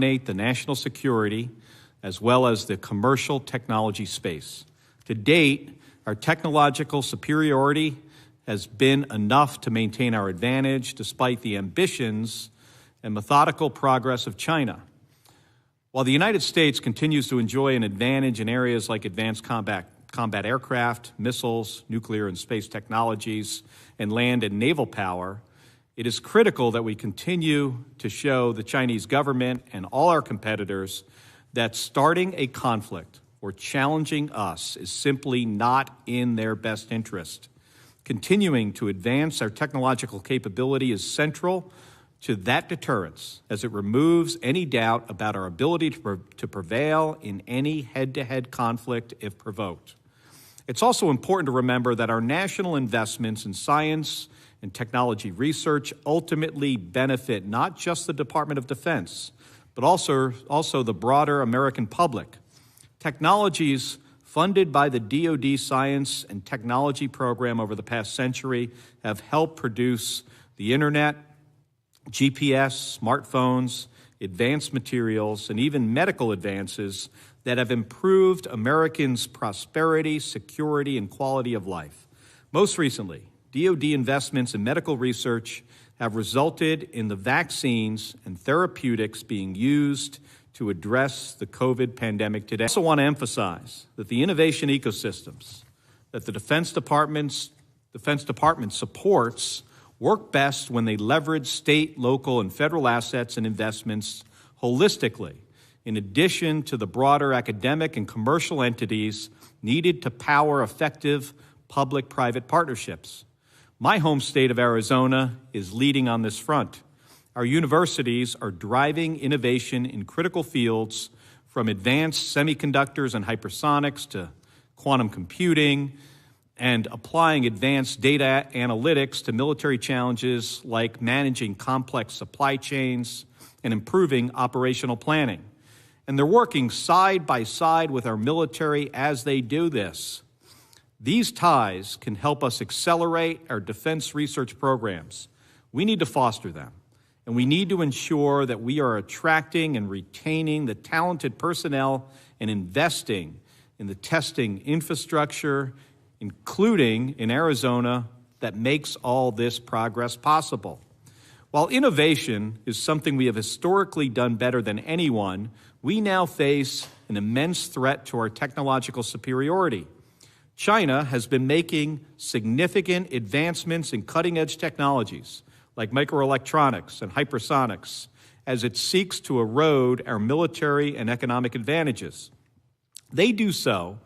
dominate the national security as well as the commercial technology space. To date, our technological superiority has been enough to maintain our advantage despite the ambitions and methodical progress of China. While the United States continues to enjoy an advantage in areas like advanced combat aircraft, missiles, nuclear and space technologies, and land and naval power, it is critical that we continue to show the Chinese government and all our competitors that starting a conflict or challenging us is simply not in their best interest. Continuing to advance our technological capability is central to that deterrence, as it removes any doubt about our ability to prevail in any head-to-head conflict if provoked. It's also important to remember that our national investments in science and technology research ultimately benefit not just the Department of Defense, but also the broader American public. Technologies funded by the DoD Science and Technology Program over the past century have helped produce the Internet, GPS, smartphones, advanced materials, and even medical advances that have improved Americans' prosperity, security, and quality of life. Most recently, DoD investments in medical research have resulted in the vaccines and therapeutics being used to address the COVID pandemic today. I also want to emphasize that the innovation ecosystems that the Defense Department supports work best when they leverage state, local, and federal assets and investments holistically, in addition to the broader academic and commercial entities needed to power effective public-private partnerships. My home state of Arizona is leading on this front. Our universities are driving innovation in critical fields, from advanced semiconductors and hypersonics to quantum computing, and applying advanced data analytics to military challenges like managing complex supply chains and improving operational planning. And they're working side by side with our military as they do this. These ties can help us accelerate our defense research programs. We need to foster them, and we need to ensure that we are attracting and retaining the talented personnel and investing in the testing infrastructure, including in Arizona, that makes all this progress possible. While innovation is something we have historically done better than anyone, we now face an immense threat to our technological superiority. China has been making significant advancements in cutting-edge technologies like microelectronics and hypersonics as it seeks to erode our military and economic advantages. They do so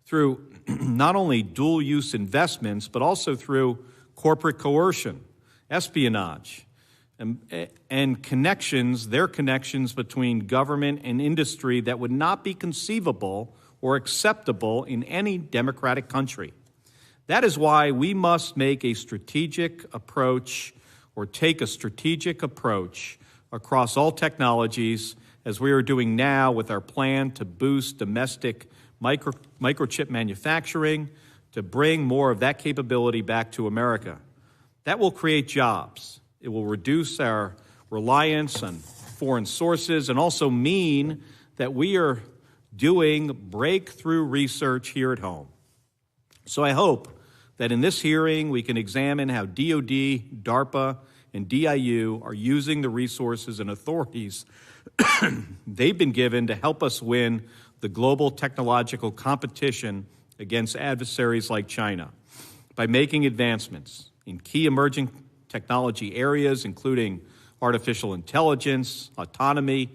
through not only dual-use investments, but also through corporate coercion, espionage, and connections, their connections between government and industry that would not be conceivable or acceptable in any democratic country. That is why we must make a strategic approach or take a strategic approach across all technologies, as we are doing now with our plan to boost domestic microchip manufacturing, to bring more of that capability back to America. That will create jobs. It will reduce our reliance on foreign sources and also mean that we are doing breakthrough research here at home. So I hope that in this hearing we can examine how DoD, DARPA, and DIU are using the resources and authorities they've been given to help us win the global technological competition against adversaries like China by making advancements in key emerging technology areas, including artificial intelligence, autonomy,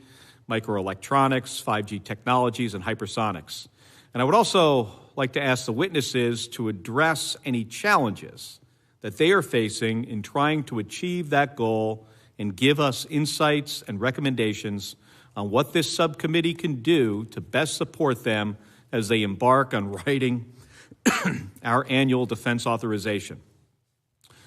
microelectronics, 5G technologies, and hypersonics. And I would also like to ask the witnesses to address any challenges that they are facing in trying to achieve that goal and give us insights and recommendations on what this subcommittee can do to best support them as they embark on writing our annual defense authorization.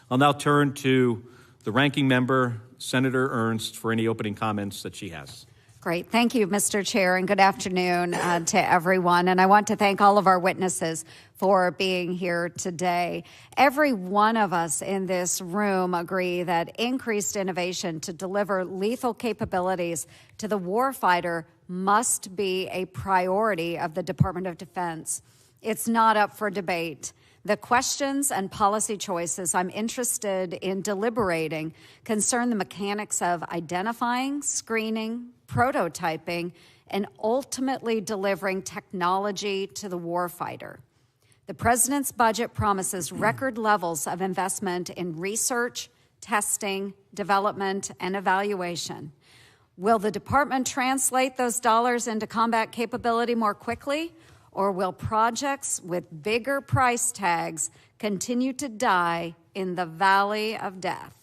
I'll now turn to the ranking member, Senator Ernst, for any opening comments that she has. Great. Thank you, Mr. Chair, and good afternoon to everyone. And I want to thank all of our witnesses for being here today. Every one of us in this room agree that increased innovation to deliver lethal capabilities to the warfighter must be a priority of the Department of Defense. It's not up for debate. The questions and policy choices I'm interested in deliberating concern the mechanics of identifying, screening, prototyping, and ultimately delivering technology to the warfighter. The President's budget promises record levels of investment in research, testing, development, and evaluation. Will the Department translate those dollars into combat capability more quickly? Or will projects with bigger price tags continue to die in the valley of death?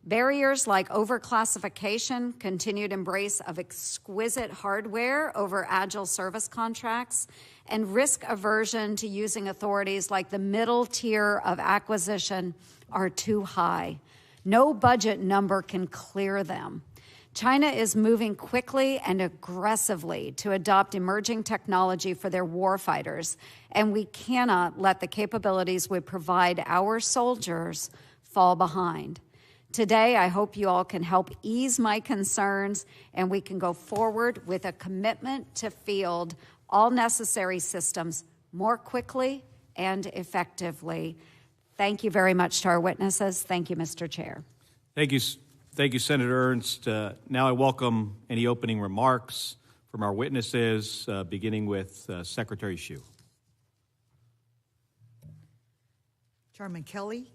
Barriers like overclassification, continued embrace of exquisite hardware over agile service contracts, and risk aversion to using authorities like the middle tier of acquisition are too high. No budget number can clear them. China is moving quickly and aggressively to adopt emerging technology for their warfighters, and we cannot let the capabilities we provide our soldiers fall behind. Today, I hope you all can help ease my concerns and we can go forward with a commitment to field all necessary systems more quickly and effectively. Thank you very much to our witnesses. Thank you, Mr. Chair. Thank you, Senator Ernst. Now I welcome any opening remarks from our witnesses, beginning with Secretary Hsu. Chairman Kelly,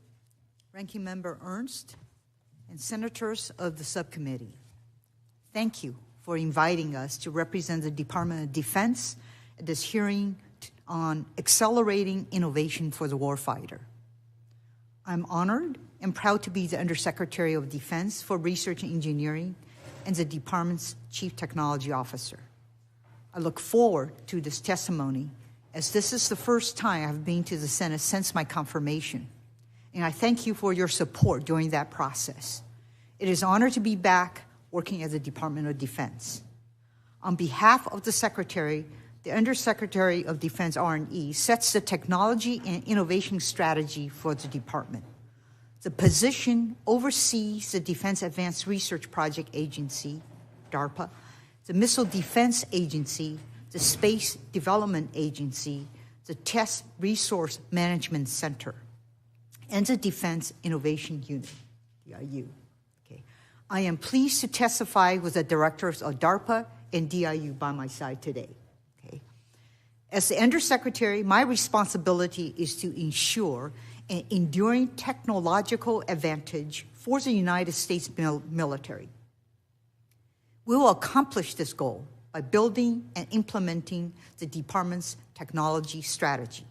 Ranking Member Ernst, and Senators of the subcommittee, thank you for inviting us to represent the Department of Defense at this hearing on accelerating innovation for the warfighter. I'm honored and proud to be the Undersecretary of Defense for Research and Engineering and the Department's Chief Technology Officer. I look forward to this testimony, as this is the first time I've been to the Senate since my confirmation, and I thank you for your support during that process. It is an honor to be back working at the Department of Defense. On behalf of the Secretary, the Undersecretary of Defense R&E sets the technology and innovation strategy for the department. The position oversees the Defense Advanced Research Project Agency, DARPA, the Missile Defense Agency, the Space Development Agency, the Test Resource Management Center, and the Defense Innovation Unit, DIU. Okay. I am pleased to testify with the directors of DARPA and DIU by my side today. Okay. As the Undersecretary, my responsibility is to ensure an enduring technological advantage for the United States military. We will accomplish this goal by building and implementing the department's technology strategy.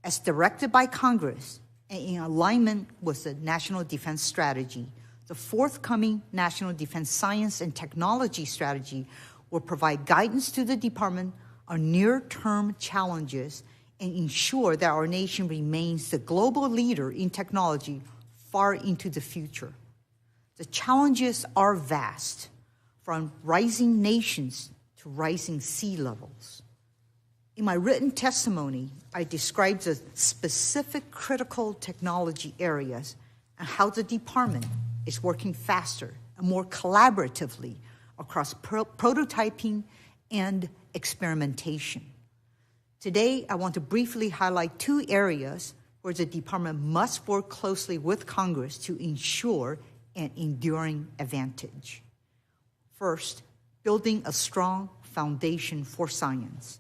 As directed by Congress and in alignment with the National Defense Strategy, the forthcoming National Defense Science and Technology Strategy will provide guidance to the department on near-term challenges and ensure that our nation remains the global leader in technology far into the future. The challenges are vast, from rising nations to rising sea levels. In my written testimony, I described the specific critical technology areas and how the department is working faster and more collaboratively across prototyping and experimentation. Today, I want to briefly highlight two areas where the department must work closely with Congress to ensure an enduring advantage. First, building a strong foundation for science.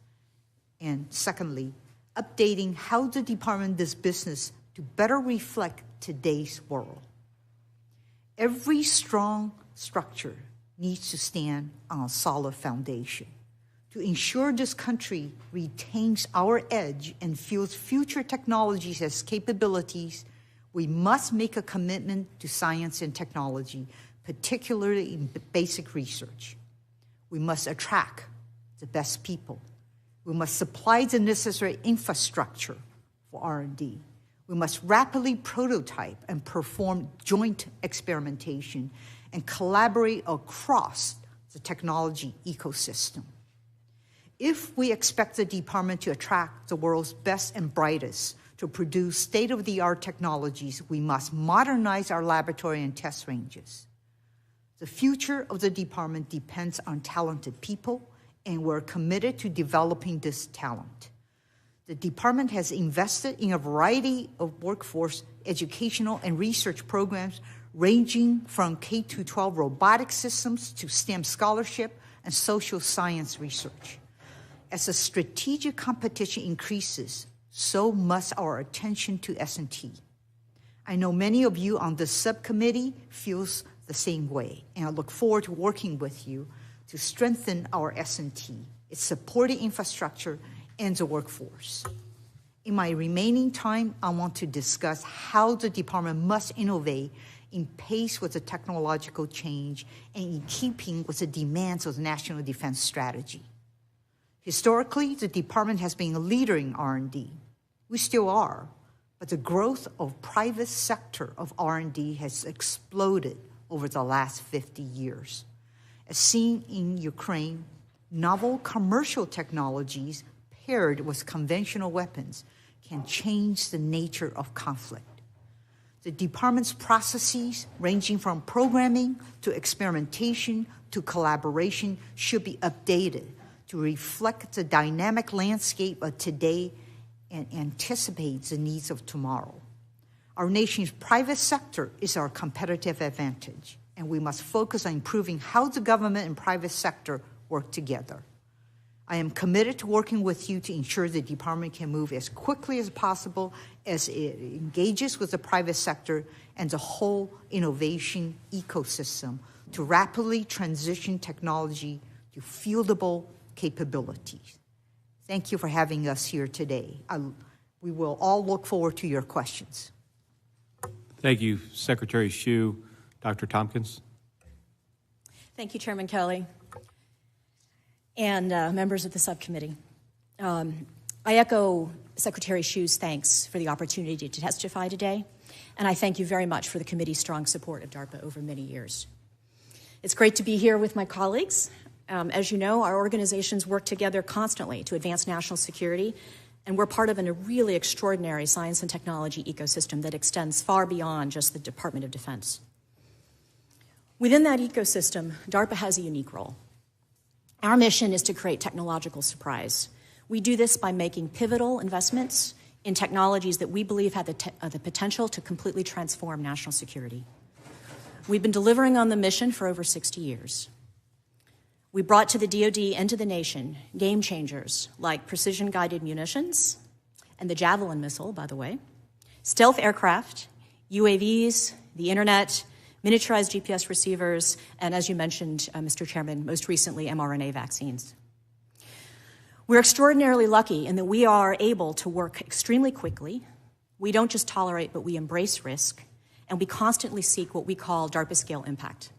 And secondly, updating how the department does business to better reflect today's world. Every strong structure needs to stand on a solid foundation. To ensure this country retains our edge and fuels future technologies as capabilities, we must make a commitment to science and technology, particularly in basic research. We must attract the best people. We must supply the necessary infrastructure for R&D. We must rapidly prototype and perform joint experimentation and collaborate across the technology ecosystem. If we expect the department to attract the world's best and brightest to produce state-of-the-art technologies, we must modernize our laboratory and test ranges. The future of the department depends on talented people, and we're committed to developing this talent. The department has invested in a variety of workforce, educational, and research programs ranging from K-12 robotic systems to STEM scholarship and social science research. As the strategic competition increases, so must our attention to S&T. I know many of you on this subcommittee feels the same way, and I look forward to working with you to strengthen our S&T, its supporting infrastructure, and the workforce. In my remaining time, I want to discuss how the department must innovate in pace with the technological change and in keeping with the demands of the National Defense Strategy. Historically, the department has been a leader in R&D. We still are, but the growth of private sector of R&D has exploded over the last 50 years. As seen in Ukraine, novel commercial technologies paired with conventional weapons can change the nature of conflict. The department's processes, ranging from programming to experimentation to collaboration, should be updated to reflect the dynamic landscape of today and anticipate the needs of tomorrow. Our nation's private sector is our competitive advantage, and we must focus on improving how the government and private sector work together. I am committed to working with you to ensure the department can move as quickly as possible as it engages with the private sector and the whole innovation ecosystem to rapidly transition technology to fieldable capabilities. Thank you for having us here today. We will all look forward to your questions. Thank you, Secretary Hsu. Dr. Tompkins. Thank you, Chairman Kelly, and members of the subcommittee. I echo Secretary Hsu's thanks for the opportunity to testify today, and I thank you very much for the committee's strong support of DARPA over many years. It's great to be here with my colleagues. As you know, our organizations work together constantly to advance national security, and we're part of a really extraordinary science and technology ecosystem that extends far beyond just the Department of Defense. Within that ecosystem, DARPA has a unique role. Our mission is to create technological surprise. We do this by making pivotal investments in technologies that we believe have the potential to completely transform national security. We've been delivering on the mission for over 60 years. We brought to the DoD and to the nation game changers like precision-guided munitions and the Javelin missile, by the way, stealth aircraft, UAVs, the internet, miniaturized GPS receivers, and as you mentioned, Mr. Chairman, most recently mRNA vaccines. We're extraordinarily lucky in that we are able to work extremely quickly. We don't just tolerate, but we embrace risk, and we constantly seek what we call DARPA scale impact.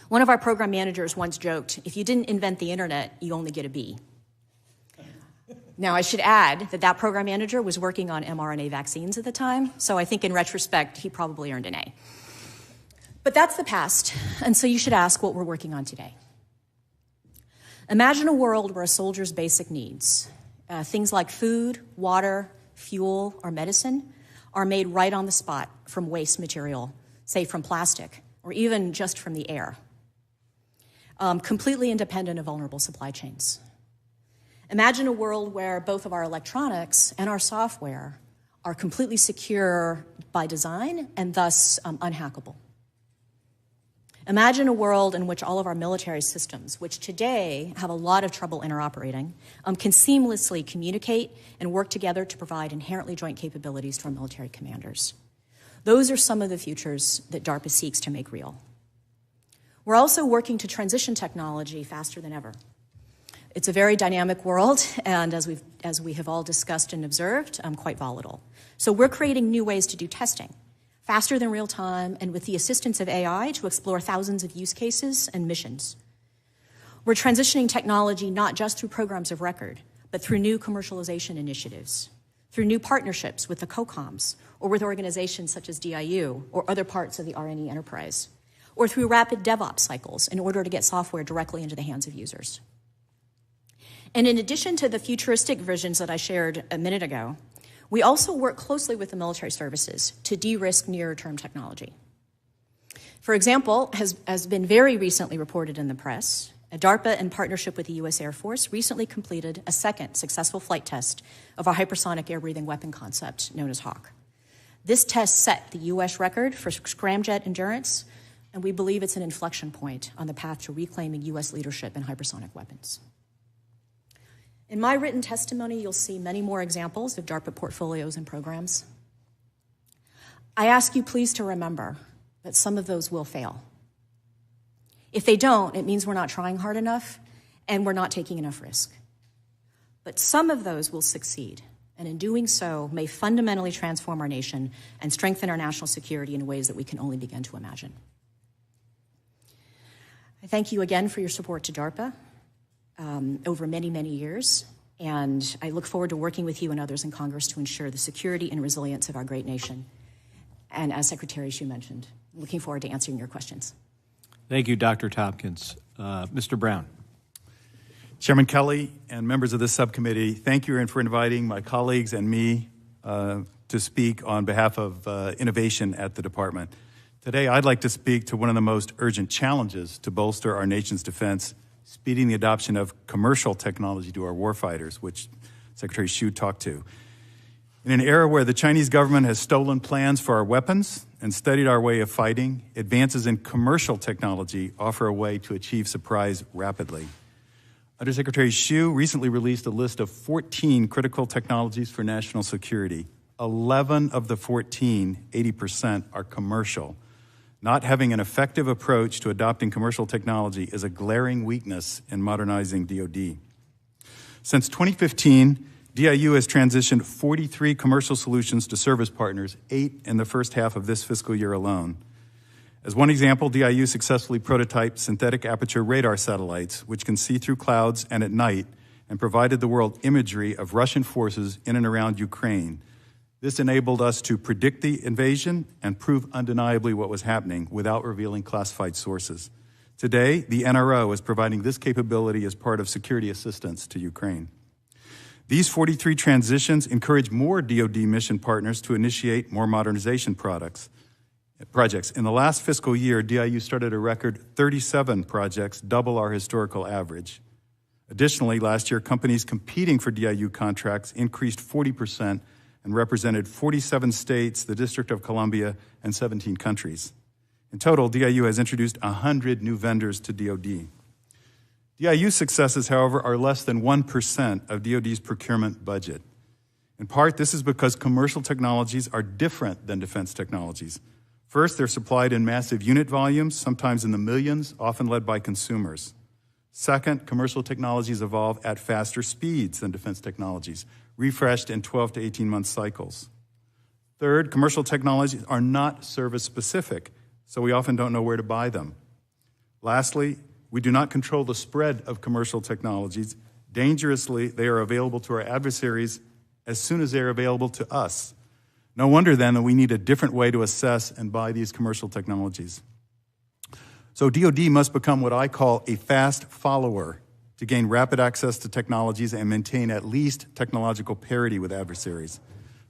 One of our program managers once joked, if you didn't invent the internet, you only get a B. Now, I should add that that program manager was working on mRNA vaccines at the time, so I think in retrospect, he probably earned an A. But that's the past, and so you should ask what we're working on today. Imagine a world where a soldier's basic needs, things like food, water, fuel, or medicine, are made right on the spot from waste material, say from plastic, or even just from the air, completely independent of vulnerable supply chains. Imagine a world where both of our electronics and our software are completely secure by design and thus unhackable. Imagine a world in which all of our military systems, which today have a lot of trouble interoperating, can seamlessly communicate and work together to provide inherently joint capabilities to our military commanders. Those are some of the futures that DARPA seeks to make real. We're also working to transition technology faster than ever. It's a very dynamic world, and as we have all discussed and observed, quite volatile. So we're creating new ways to do testing, faster than real time, and with the assistance of AI to explore thousands of use cases and missions. We're transitioning technology not just through programs of record, but through new commercialization initiatives, through new partnerships with the COCOMs, or with organizations such as DIU or other parts of the R&E enterprise. or through rapid DevOps cycles in order to get software directly into the hands of users. And in addition to the futuristic visions that I shared a minute ago, we also work closely with the military services to de-risk nearer-term technology. For example, has been very recently reported in the press, DARPA, in partnership with the U.S. Air Force, recently completed a second successful flight test of a hypersonic air-breathing weapon concept known as HAWK. This test set the U.S. record for scramjet endurance, and we believe it's an inflection point on the path to reclaiming U.S. leadership in hypersonic weapons. In my written testimony, you'll see many more examples of DARPA portfolios and programs. I ask you please to remember that some of those will fail. If they don't, it means we're not trying hard enough and we're not taking enough risk. But some of those will succeed, and in doing so may fundamentally transform our nation and strengthen our national security in ways that we can only begin to imagine. I thank you again for your support to DARPA over many, many years, and I look forward to working with you and others in Congress to ensure the security and resilience of our great nation. And as Secretary Hsu mentioned, looking forward to answering your questions. Thank you, Dr. Tompkins. Mr. Brown. Chairman Kelly and members of this subcommittee, thank you for inviting my colleagues and me to speak on behalf of innovation at the department. Today, I'd like to speak to one of the most urgent challenges to bolster our nation's defense, speeding the adoption of commercial technology to our warfighters, which Secretary Hsu talked to. In an era where the Chinese government has stolen plans for our weapons and studied our way of fighting, advances in commercial technology offer a way to achieve surprise rapidly. Undersecretary Hsu recently released a list of 14 critical technologies for national security. 11 of the 14, 80%, are commercial. Not having an effective approach to adopting commercial technology is a glaring weakness in modernizing DoD. Since 2015, DIU has transitioned 43 commercial solutions to service partners, 8 in the first half of this fiscal year alone. As one example, DIU successfully prototyped synthetic aperture radar satellites, which can see through clouds and at night, and provided the world imagery of Russian forces in and around Ukraine. This enabled us to predict the invasion and prove undeniably what was happening without revealing classified sources. Today, the NRO is providing this capability as part of security assistance to Ukraine. These 43 transitions encourage more DoD mission partners to initiate more modernization projects. In the last fiscal year, DIU started a record 37 projects, double our historical average. Additionally, last year, companies competing for DIU contracts increased 40% and represented 47 states, the District of Columbia, and 17 countries. In total, DIU has introduced 100 new vendors to DoD. DIU successes, however, are less than 1% of DoD's procurement budget. In part, this is because commercial technologies are different than defense technologies. First, they're supplied in massive unit volumes, sometimes in the millions, often led by consumers. Second, commercial technologies evolve at faster speeds than defense technologies, refreshed in 12 to 18-month cycles. Third, commercial technologies are not service-specific, so we often don't know where to buy them. Lastly, we do not control the spread of commercial technologies. Dangerously, they are available to our adversaries as soon as they are available to us. No wonder, then, that we need a different way to assess and buy these commercial technologies. So DoD must become what I call a fast follower to gain rapid access to technologies and maintain at least technological parity with adversaries.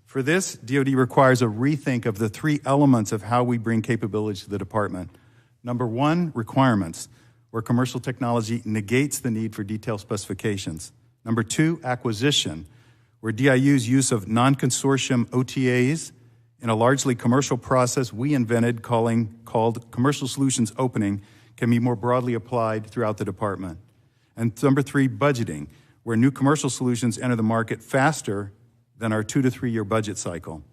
For this, DoD requires a rethink of the 3 elements of how we bring capabilities to the department. Number 1, requirements, where commercial technology negates the need for detailed specifications. Number 2, acquisition, where DIU's use of non-consortium OTAs in a largely commercial process we invented called Commercial Solutions Opening can be more broadly applied throughout the department. And number 3, budgeting, where new commercial solutions enter the market faster than our 2 to 3 year budget cycle.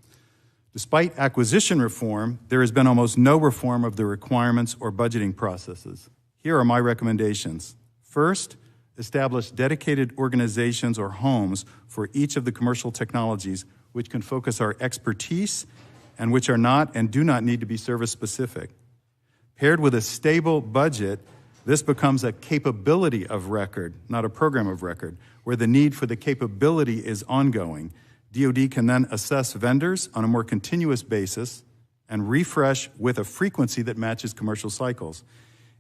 Despite acquisition reform, there has been almost no reform of the requirements or budgeting processes. Here are my recommendations. First, establish dedicated organizations or homes for each of the commercial technologies which can focus our expertise and which are not and do not need to be service-specific. Paired with a stable budget, this becomes a capability of record, not a program of record, where the need for the capability is ongoing. DoD can then assess vendors on a more continuous basis and refresh with a frequency that matches commercial cycles.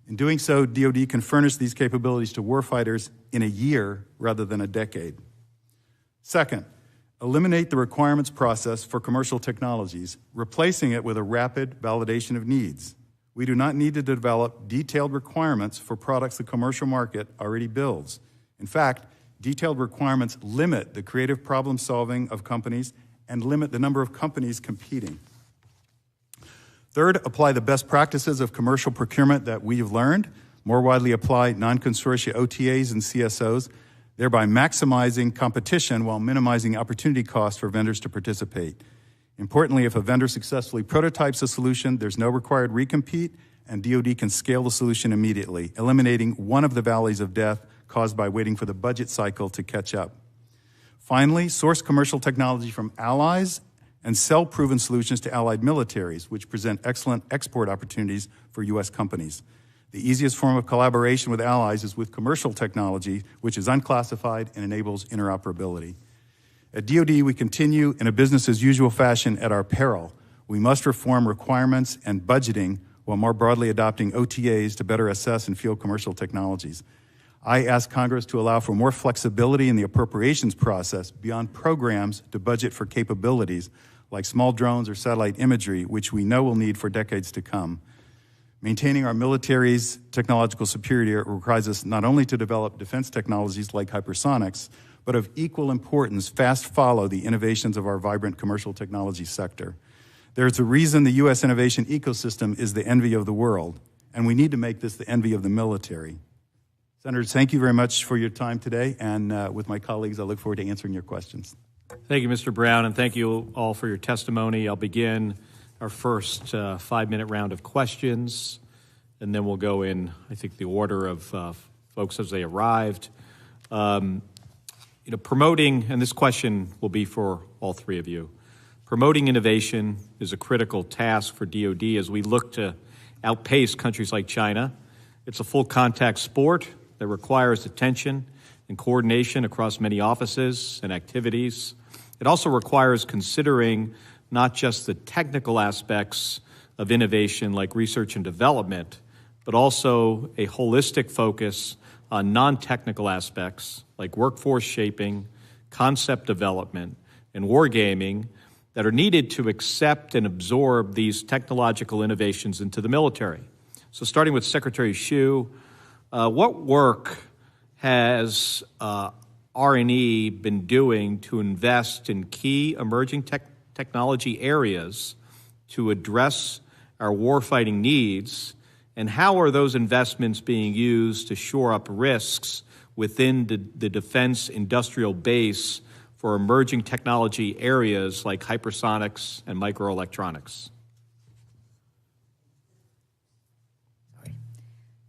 In doing so, DoD can furnish these capabilities to warfighters in a year rather than a decade. Second, eliminate the requirements process for commercial technologies, replacing it with a rapid validation of needs. We do not need to develop detailed requirements for products the commercial market already builds. In fact, detailed requirements limit the creative problem solving of companies and limit the number of companies competing. Third, apply the best practices of commercial procurement that we've learned, more widely apply non-consortia OTAs and CSOs, thereby maximizing competition while minimizing opportunity costs for vendors to participate. Importantly, if a vendor successfully prototypes a solution, there's no required recompete, and DoD can scale the solution immediately, eliminating one of the valleys of death caused by waiting for the budget cycle to catch up. Finally, source commercial technology from allies and sell proven solutions to allied militaries, which present excellent export opportunities for U.S. companies. The easiest form of collaboration with allies is with commercial technology, which is unclassified and enables interoperability. At DoD, we continue in a business-as-usual fashion at our peril. We must reform requirements and budgeting while more broadly adopting OTAs to better assess and field commercial technologies. I ask Congress to allow for more flexibility in the appropriations process beyond programs to budget for capabilities like small drones or satellite imagery, which we know we'll need for decades to come. Maintaining our military's technological superiority requires us not only to develop defense technologies like hypersonics, but of equal importance, fast follow the innovations of our vibrant commercial technology sector. There's a reason the U.S. innovation ecosystem is the envy of the world, and we need to make this the envy of the military. Senators, thank you very much for your time today, and with my colleagues, I look forward to answering your questions. Thank you, Mr. Brown, and thank you all for your testimony. I'll begin our first 5-minute round of questions, and then we'll go in, I think, the order of folks as they arrived. Promoting, and this question will be for all three of you, promoting innovation is a critical task for DoD as we look to outpace countries like China. It's a full contact sport that requires attention and coordination across many offices and activities. It also requires considering not just the technical aspects of innovation like research and development, but also a holistic focus on non-technical aspects like workforce shaping, concept development, and wargaming that are needed to accept and absorb these technological innovations into the military. So starting with Secretary Hsu, what work has R&E been doing to invest in key emerging technology areas to address our warfighting needs, and how are those investments being used to shore up risks within the defense industrial base for emerging technology areas like hypersonics and microelectronics?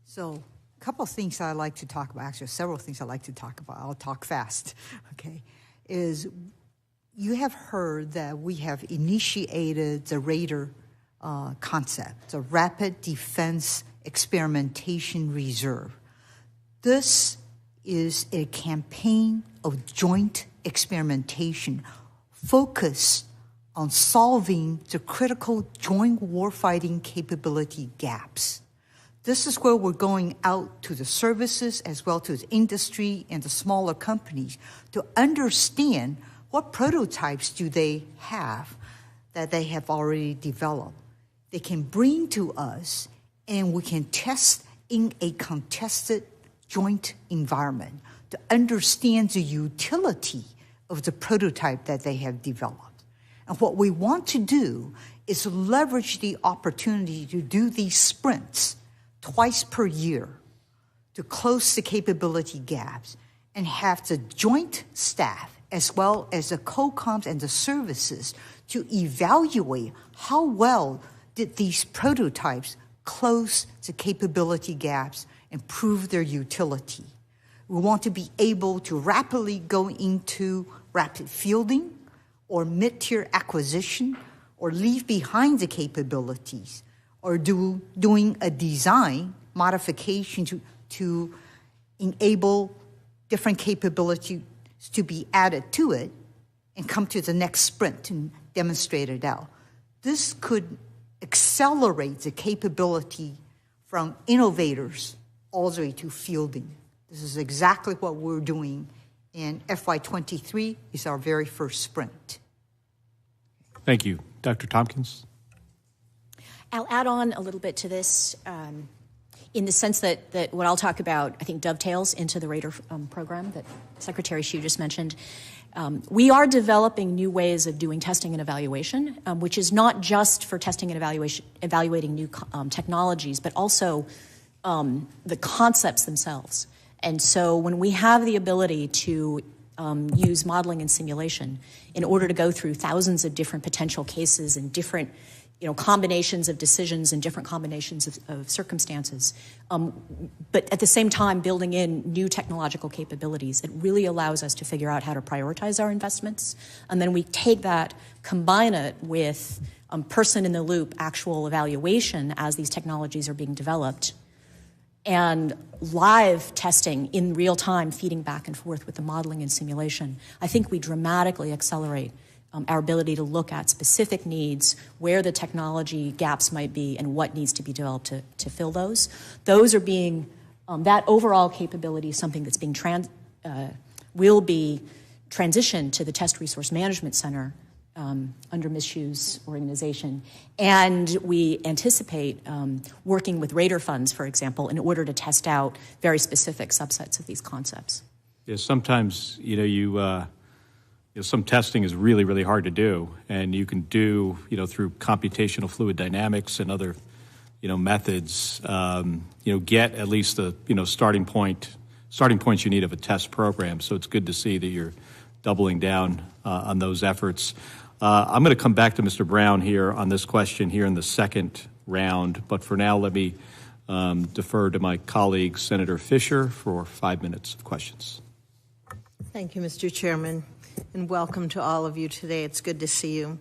So a couple of things I'd like to talk about, actually several things I'd like to talk about. I'll talk fast, okay, is you have heard that we have initiated the RADAR concept, the Rapid Defense Experimentation Reserve. This is a campaign of joint experimentation focused on solving the critical joint warfighting capability gaps. This is where we're going out to the services as well to the industry and the smaller companies to understand what prototypes do they have that they have already developed. They can bring to us and we can test in a contested joint environment to understand the utility of the prototype that they have developed. And what we want to do is leverage the opportunity to do these sprints twice per year to close the capability gaps and have the joint staff as well as the co-coms and the services to evaluate how well did these prototypes close the capability gaps and prove their utility. We want to be able to rapidly go into rapid fielding or mid-tier acquisition or leave behind the capabilities or doing a design modification to enable different capabilities to be added to it and come to the next sprint and demonstrate it out. This could accelerate the capability from innovators all the way to fielding. This is exactly what we're doing, and FY23 is our very first sprint. Thank you. Dr. Tompkins? I'll add on a little bit to this in the sense that what I'll talk about, I think, dovetails into the Radar program that Secretary Hsu just mentioned. We are developing new ways of doing testing and evaluation, which is not just for testing and evaluating new technologies, but also the concepts themselves. And so when we have the ability to use modeling and simulation in order to go through thousands of different potential cases and different combinations of decisions and different combinations of circumstances, but at the same time building in new technological capabilities, it really allows us to figure out how to prioritize our investments. And then we take that, combine it with person-in-the-loop actual evaluation as these technologies are being developed, and live testing in real time, feeding back and forth with the modeling and simulation. I think we dramatically accelerate our ability to look at specific needs, where the technology gaps might be, and what needs to be developed to fill those. Those are being, that overall capability is something that's being will be transitioned to the Test Resource Management Center under Ms. Hsu's organization. And we anticipate working with Radar funds, for example, in order to test out very specific subsets of these concepts. Yeah, sometimes, some testing is really, really hard to do, and you can do, through computational fluid dynamics and other, methods, get at least the, starting points you need of a test program. So it's good to see that you're doubling down on those efforts. I'm going to come back to Mr. Brown here on this question here in the second round, but for now, let me defer to my colleague, Senator Fisher, for 5 minutes of questions. Thank you, Mr. Chairman, and welcome to all of you today. It's good to see you.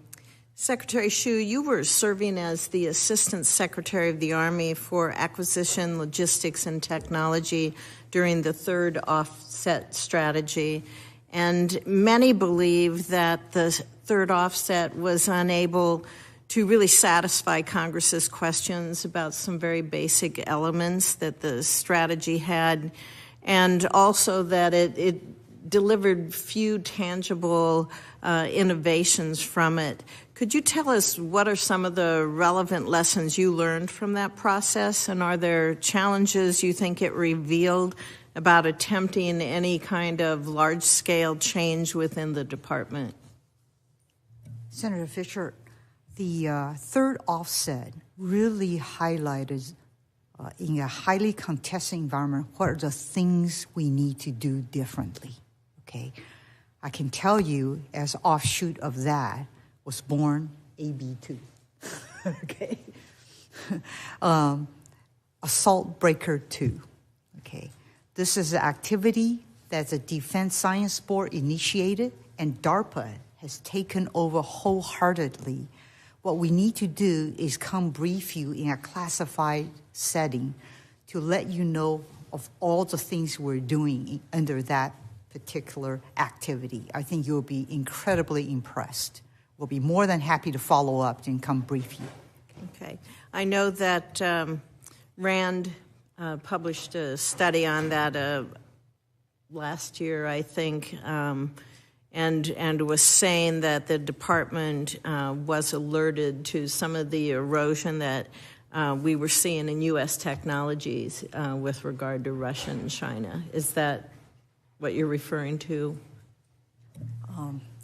Secretary Hsu, you were serving as the Assistant Secretary of the Army for Acquisition, Logistics, and Technology during the third offset strategy, and many believe that the third offset was unable to really satisfy Congress's questions about some very basic elements that the strategy had, and also that it delivered few tangible innovations from it. Could you tell us what are some of the relevant lessons you learned from that process, and are there challenges you think it revealed about attempting any kind of large-scale change within the department? Senator Fisher, the third offset really highlighted in a highly contested environment what are the things we need to do differently. Okay, I can tell you, as offshoot of that was born AB2. Okay, Assault Breaker 2. Okay, this is an activity that the Defense Science Board initiated, and DARPA has taken over wholeheartedly. What we need to do is come brief you in a classified setting to let you know of all the things we're doing under that particular activity. I think you'll be incredibly impressed. We'll be more than happy to follow up and come brief you. Okay. I know that RAND published a study on that last year, I think, and was saying that the department was alerted to some of the erosion that we were seeing in U.S. technologies with regard to Russia and China. Is that what you're referring to?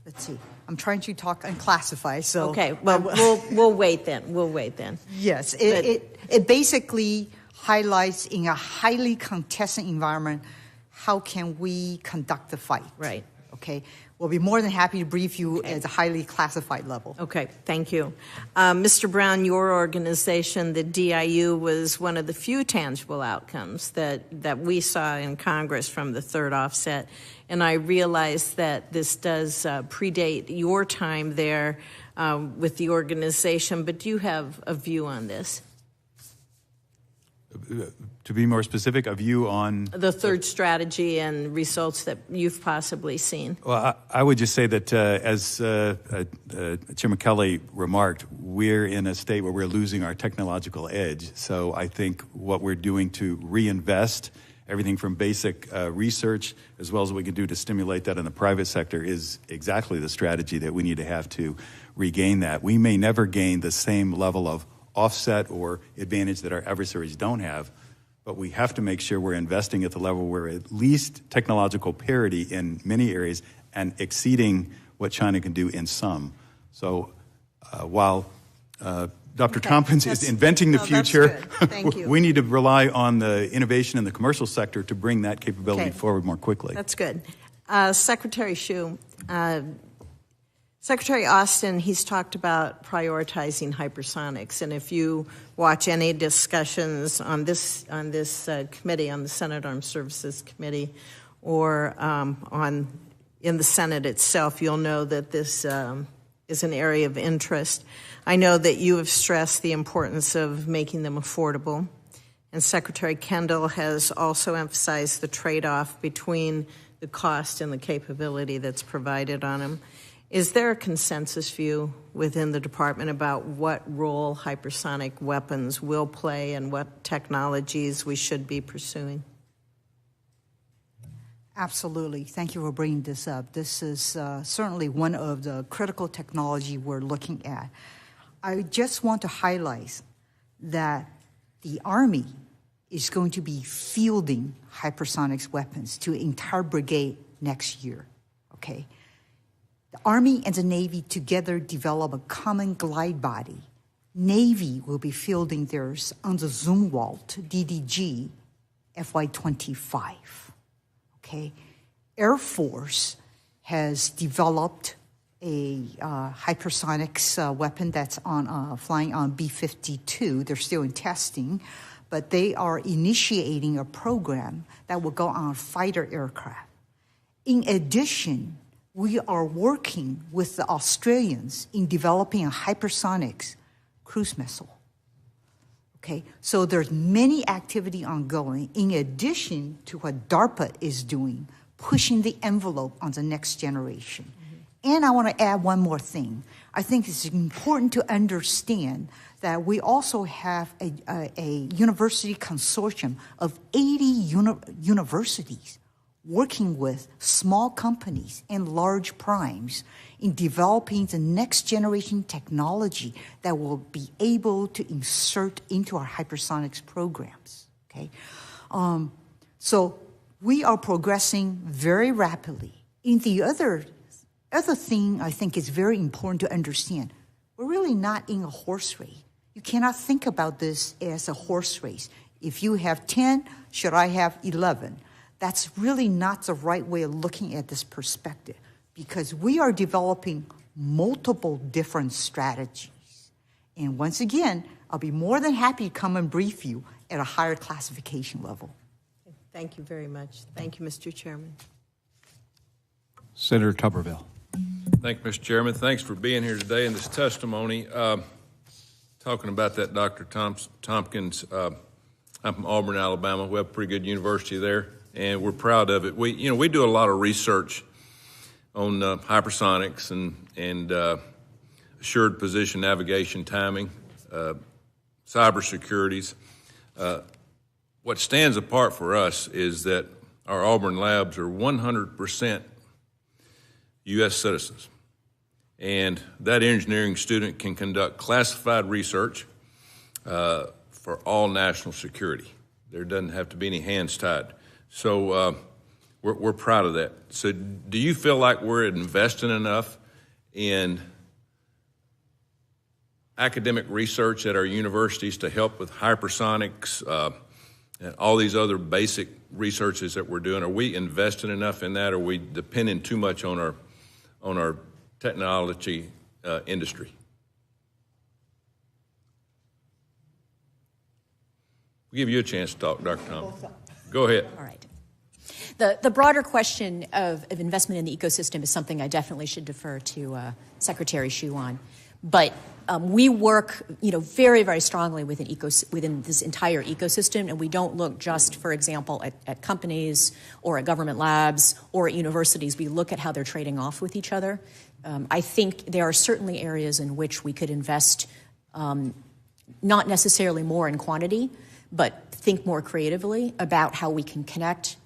Let's see. I'm trying to talk unclassified, so... Okay, well, we'll wait then. We'll wait then. Yes, it basically highlights in a highly contested environment, how can we conduct the fight? Right. Okay, we'll be more than happy to brief you at a highly classified level. Okay, thank you. Mr. Brown, your organization, the DIU, was one of the few tangible outcomes that we saw in Congress from the third offset, and I realize that this does predate your time there with the organization, but do you have a view on this? to be more specific, a view on the third strategy and results that you've possibly seen. Well, I would just say that as Chairman Kelly remarked, we're in a state where we're losing our technological edge. So I think what we're doing to reinvest everything from basic research as well as what we can do to stimulate that in the private sector is exactly the strategy that we need to have to regain that. We may never gain the same level of offset or advantage that our adversaries don't have, but we have to make sure we're investing at the level where at least technological parity in many areas and exceeding what China can do in some. So while Dr. Tompkins is inventing the future, Thank you. we need to rely on the innovation in the commercial sector to bring that capability forward more quickly. That's good. Secretary Hsu, Secretary Austin, he's talked about prioritizing hypersonics, and if you watch any discussions on this committee, on the Senate Armed Services Committee, or in the Senate itself, you'll know that this is an area of interest. I know that you have stressed the importance of making them affordable, and Secretary Kendall has also emphasized the trade-off between the cost and the capability that's provided on them. Is there a consensus view within the department about what role hypersonic weapons will play and what technologies we should be pursuing? Absolutely. Thank you for bringing this up. This is certainly one of the critical technology we're looking at. I just want to highlight that the Army is going to be fielding hypersonics weapons to an entire brigade next year, okay? The Army and the Navy together develop a common glide body. Navy will be fielding theirs on the Zumwalt DDG FY25. Okay, Air Force has developed a hypersonics weapon that's on flying on B-52. They're still in testing, but they are initiating a program that will go on fighter aircraft. In addition, we are working with the Australians in developing a hypersonics cruise missile. Okay, so there's many activity ongoing in addition to what DARPA is doing, pushing the envelope on the next generation. And I want to add one more thing. I think it's important to understand that we also have a university consortium of 80 universities working with small companies and large primes in developing the next generation technology that will be able to insert into our hypersonics programs, okay? So we are progressing very rapidly. In the other thing I think is very important to understand, we're really not in a horse race. You cannot think about this as a horse race. If you have 10, should I have 11? That's really not the right way of looking at this perspective, because we are developing multiple different strategies. And once again, I'll be more than happy to come and brief you at a higher classification level. Thank you very much. Thank you, Mr. Chairman. Senator Tuberville. Thank you, Mr. Chairman. Thanks for being here today in this testimony. Talking about that, Dr. Tompkins, I'm from Auburn, Alabama. We have a pretty good university there, and we're proud of it. We do a lot of research on hypersonics and assured position navigation timing, cybersecurities. What stands apart for us is that our Auburn labs are 100% U.S. citizens, and that engineering student can conduct classified research for all national security. There doesn't have to be any hands tied. So we're proud of that. So do you feel like we're investing enough in academic research at our universities to help with hypersonics and all these other basic researches that we're doing? Are we investing enough in that, or are we depending too much on our technology industry? We'll give you a chance to talk, Dr. Thompson. Go ahead. All right. The broader question of investment in the ecosystem is something I definitely should defer to Secretary Hsu on. But we work, very, very strongly within this entire ecosystem, and we don't look just, for example, at companies or at government labs or at universities. We look at how they're trading off with each other. I think there are certainly areas in which we could invest, not necessarily more in quantity, but think more creatively about how we can connect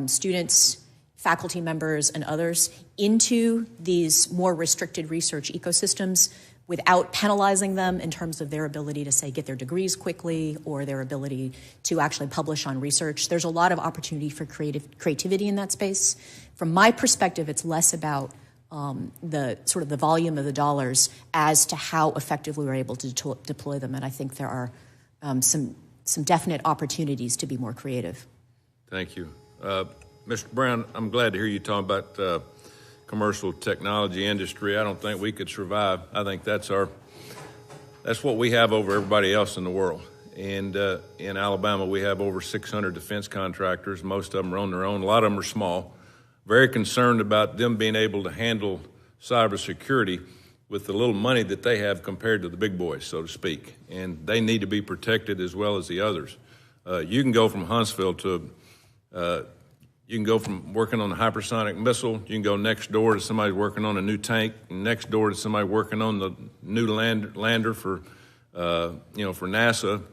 students, faculty members, and others into these more restricted research ecosystems without penalizing them in terms of their ability to, say, get their degrees quickly or their ability to actually publish on research. There's a lot of opportunity for creativity in that space. From my perspective, it's less about the volume of the dollars as to how effectively we're able to deploy them. And I think there are some definite opportunities to be more creative. Thank you. Mr. Brown, I'm glad to hear you talk about commercial technology industry. I don't think we could survive. I think that's what we have over everybody else in the world. And in Alabama, we have over 600 defense contractors. Most of them are on their own. A lot of them are small. Very concerned about them being able to handle cybersecurity with the little money that they have compared to the big boys, so to speak. And they need to be protected as well as the others. You can go from Huntsville to you can go from working on a hypersonic missile, you can go next door to somebody working on a new tank, and next door to somebody working on the new lander for NASA.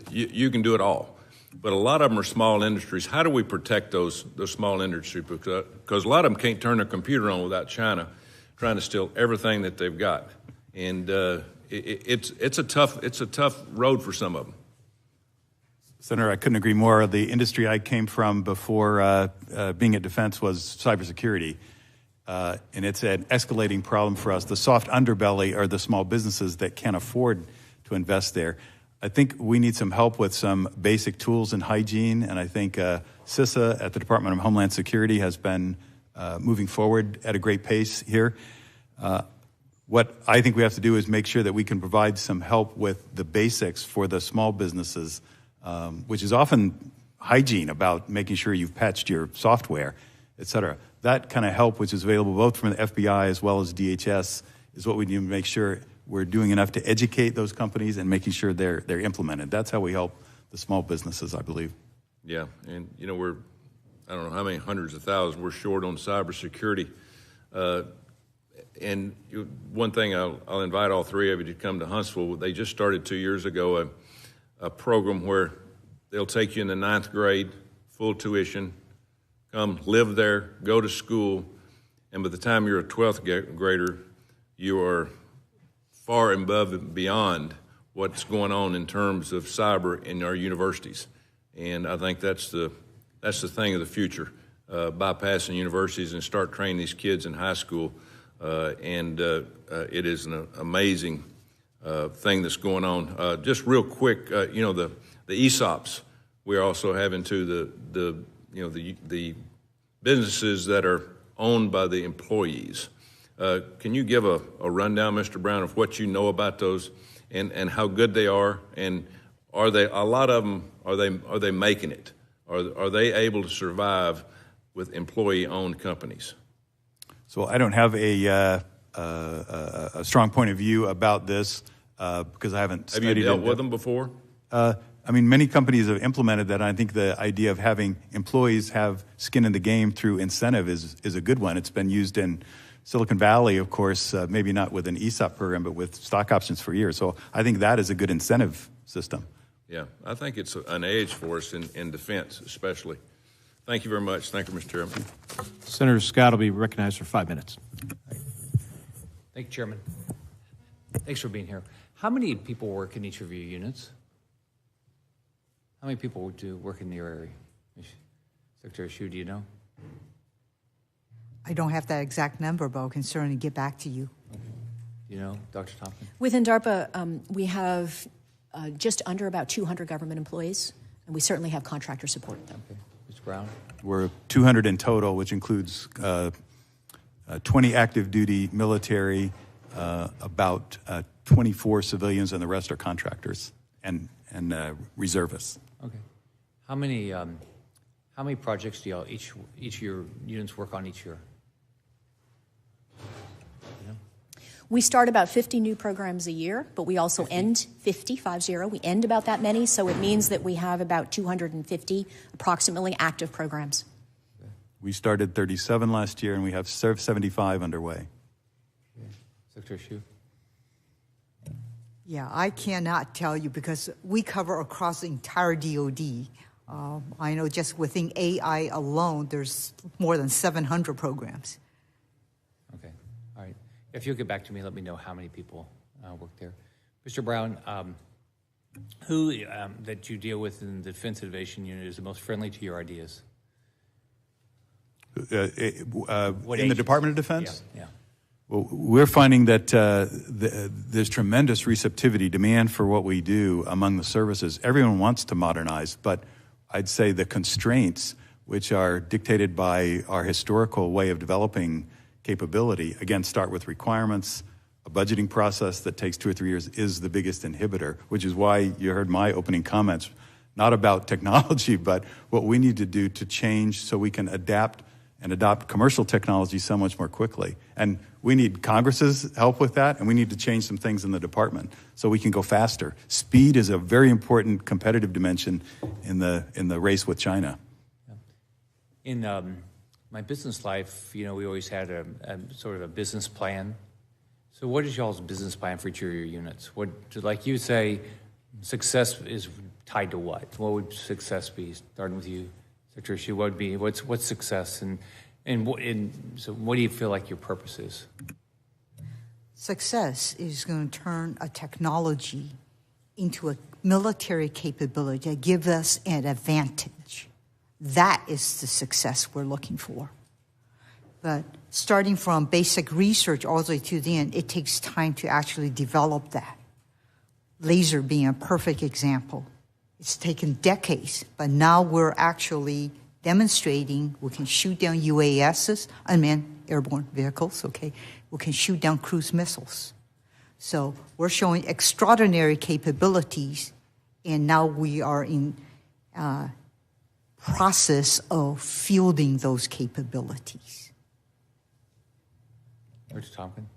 You can do it all. But a lot of them are small industries. How do we protect those small industries? Because a lot of them can't turn their computer on without China trying to steal everything that they've got. And it's a tough road for some of them. Senator, I couldn't agree more. The industry I came from before being at defense was cybersecurity, and it's an escalating problem for us. The soft underbelly are the small businesses that can't afford to invest there. I think we need some help with some basic tools and hygiene, and I think CISA at the Department of Homeland Security has been moving forward at a great pace here. What I think we have to do is make sure that we can provide some help with the basics for the small businesses, which is often hygiene about making sure you've patched your software, et cetera. That kind of help, which is available both from the FBI as well as DHS, is what we need to make sure we're doing enough to educate those companies and making sure they're implemented. That's how we help the small businesses, I believe. Yeah, and we're, I don't know how many hundreds of thousands we're short on cybersecurity. And one thing, I'll invite all three of you to come to Huntsville. They just started 2 years ago a program where they'll take you in the 9th grade, full tuition, come live there, go to school, and by the time you're a 12th grader, you are far above and beyond what's going on in terms of cyber in our universities. And I think that's the thing of the future, bypassing universities and start training these kids in high school. It is an amazing thing that's going on. Just real quick, the ESOPs we're also having to the businesses that are owned by the employees. Can you give a rundown, Mr. Brown, of what you know about those and how good they are? And are they, a lot of them, are they making it? Are they able to survive with employee-owned companies? So I don't have a strong point of view about this because I haven't studied it. Have you dealt with them before? Many companies have implemented that. And I think the idea of having employees have skin in the game through incentive is a good one. It's been used in Silicon Valley, of course, maybe not with an ESOP program, but with stock options for years. So I think that is a good incentive system. Yeah, I think it's an edge for us in defense, especially. Thank you very much. Thank you, Mr. Chairman. Senator Scott will be recognized for 5 minutes. Thank you, Chairman. Thanks for being here. How many people work in each of your units? How many people do work in your area? Secretary Hsu, do you know? I don't have that exact number, but I can certainly get back to you. Okay. Do you know, Dr. Thompson? Within DARPA, we have just under about 200 government employees, and we certainly have contractor support with them. Okay. Mr. Brown? We're 200 in total, which includes 20 active duty military, about 24 civilians, and the rest are contractors and reservists. Okay. How many projects do y'all each of your units work on each year? You know? We start about 50 new programs a year, but we also end 50. We end about that many, so it means that we have about 250 approximately active programs. We started 37 last year, and we have 75 underway. Secretary Hsu. Yeah, I cannot tell you because we cover across the entire DoD. I know just within AI alone, there's more than 700 programs. Okay, all right. If you'll get back to me, let me know how many people work there. Mr. Brown, who that you deal with in the Defense Innovation Unit is the most friendly to your ideas? In the Department of Defense? Yeah. Well, we're finding that there's tremendous receptivity, demand for what we do among the services. Everyone wants to modernize, but I'd say the constraints, which are dictated by our historical way of developing capability, again, start with requirements. A budgeting process that takes 2 or 3 years is the biggest inhibitor, which is why you heard my opening comments, not about technology, but what we need to do to change so we can adapt and adopt commercial technology so much more quickly. And we need Congress's help with that, and we need to change some things in the department so we can go faster. Speed is a very important competitive dimension in the race with China. In my business life, we always had a sort of a business plan. So what is y'all's business plan for each of your units? What, like you say, success is tied to what? What would success be? Starting with you, Secretary Hsu, what would be, what's success? So what do you feel like your purpose is? Success is going to turn a technology into a military capability that gives us an advantage. That is the success we're looking for. But starting from basic research all the way to the end, it takes time to actually develop that. Laser being a perfect example. It's taken decades, but now we're actually demonstrating we can shoot down UASs, unmanned airborne vehicles, okay? We can shoot down cruise missiles. So we're showing extraordinary capabilities, and now we are in process of fielding those capabilities. Mr. Tompkins?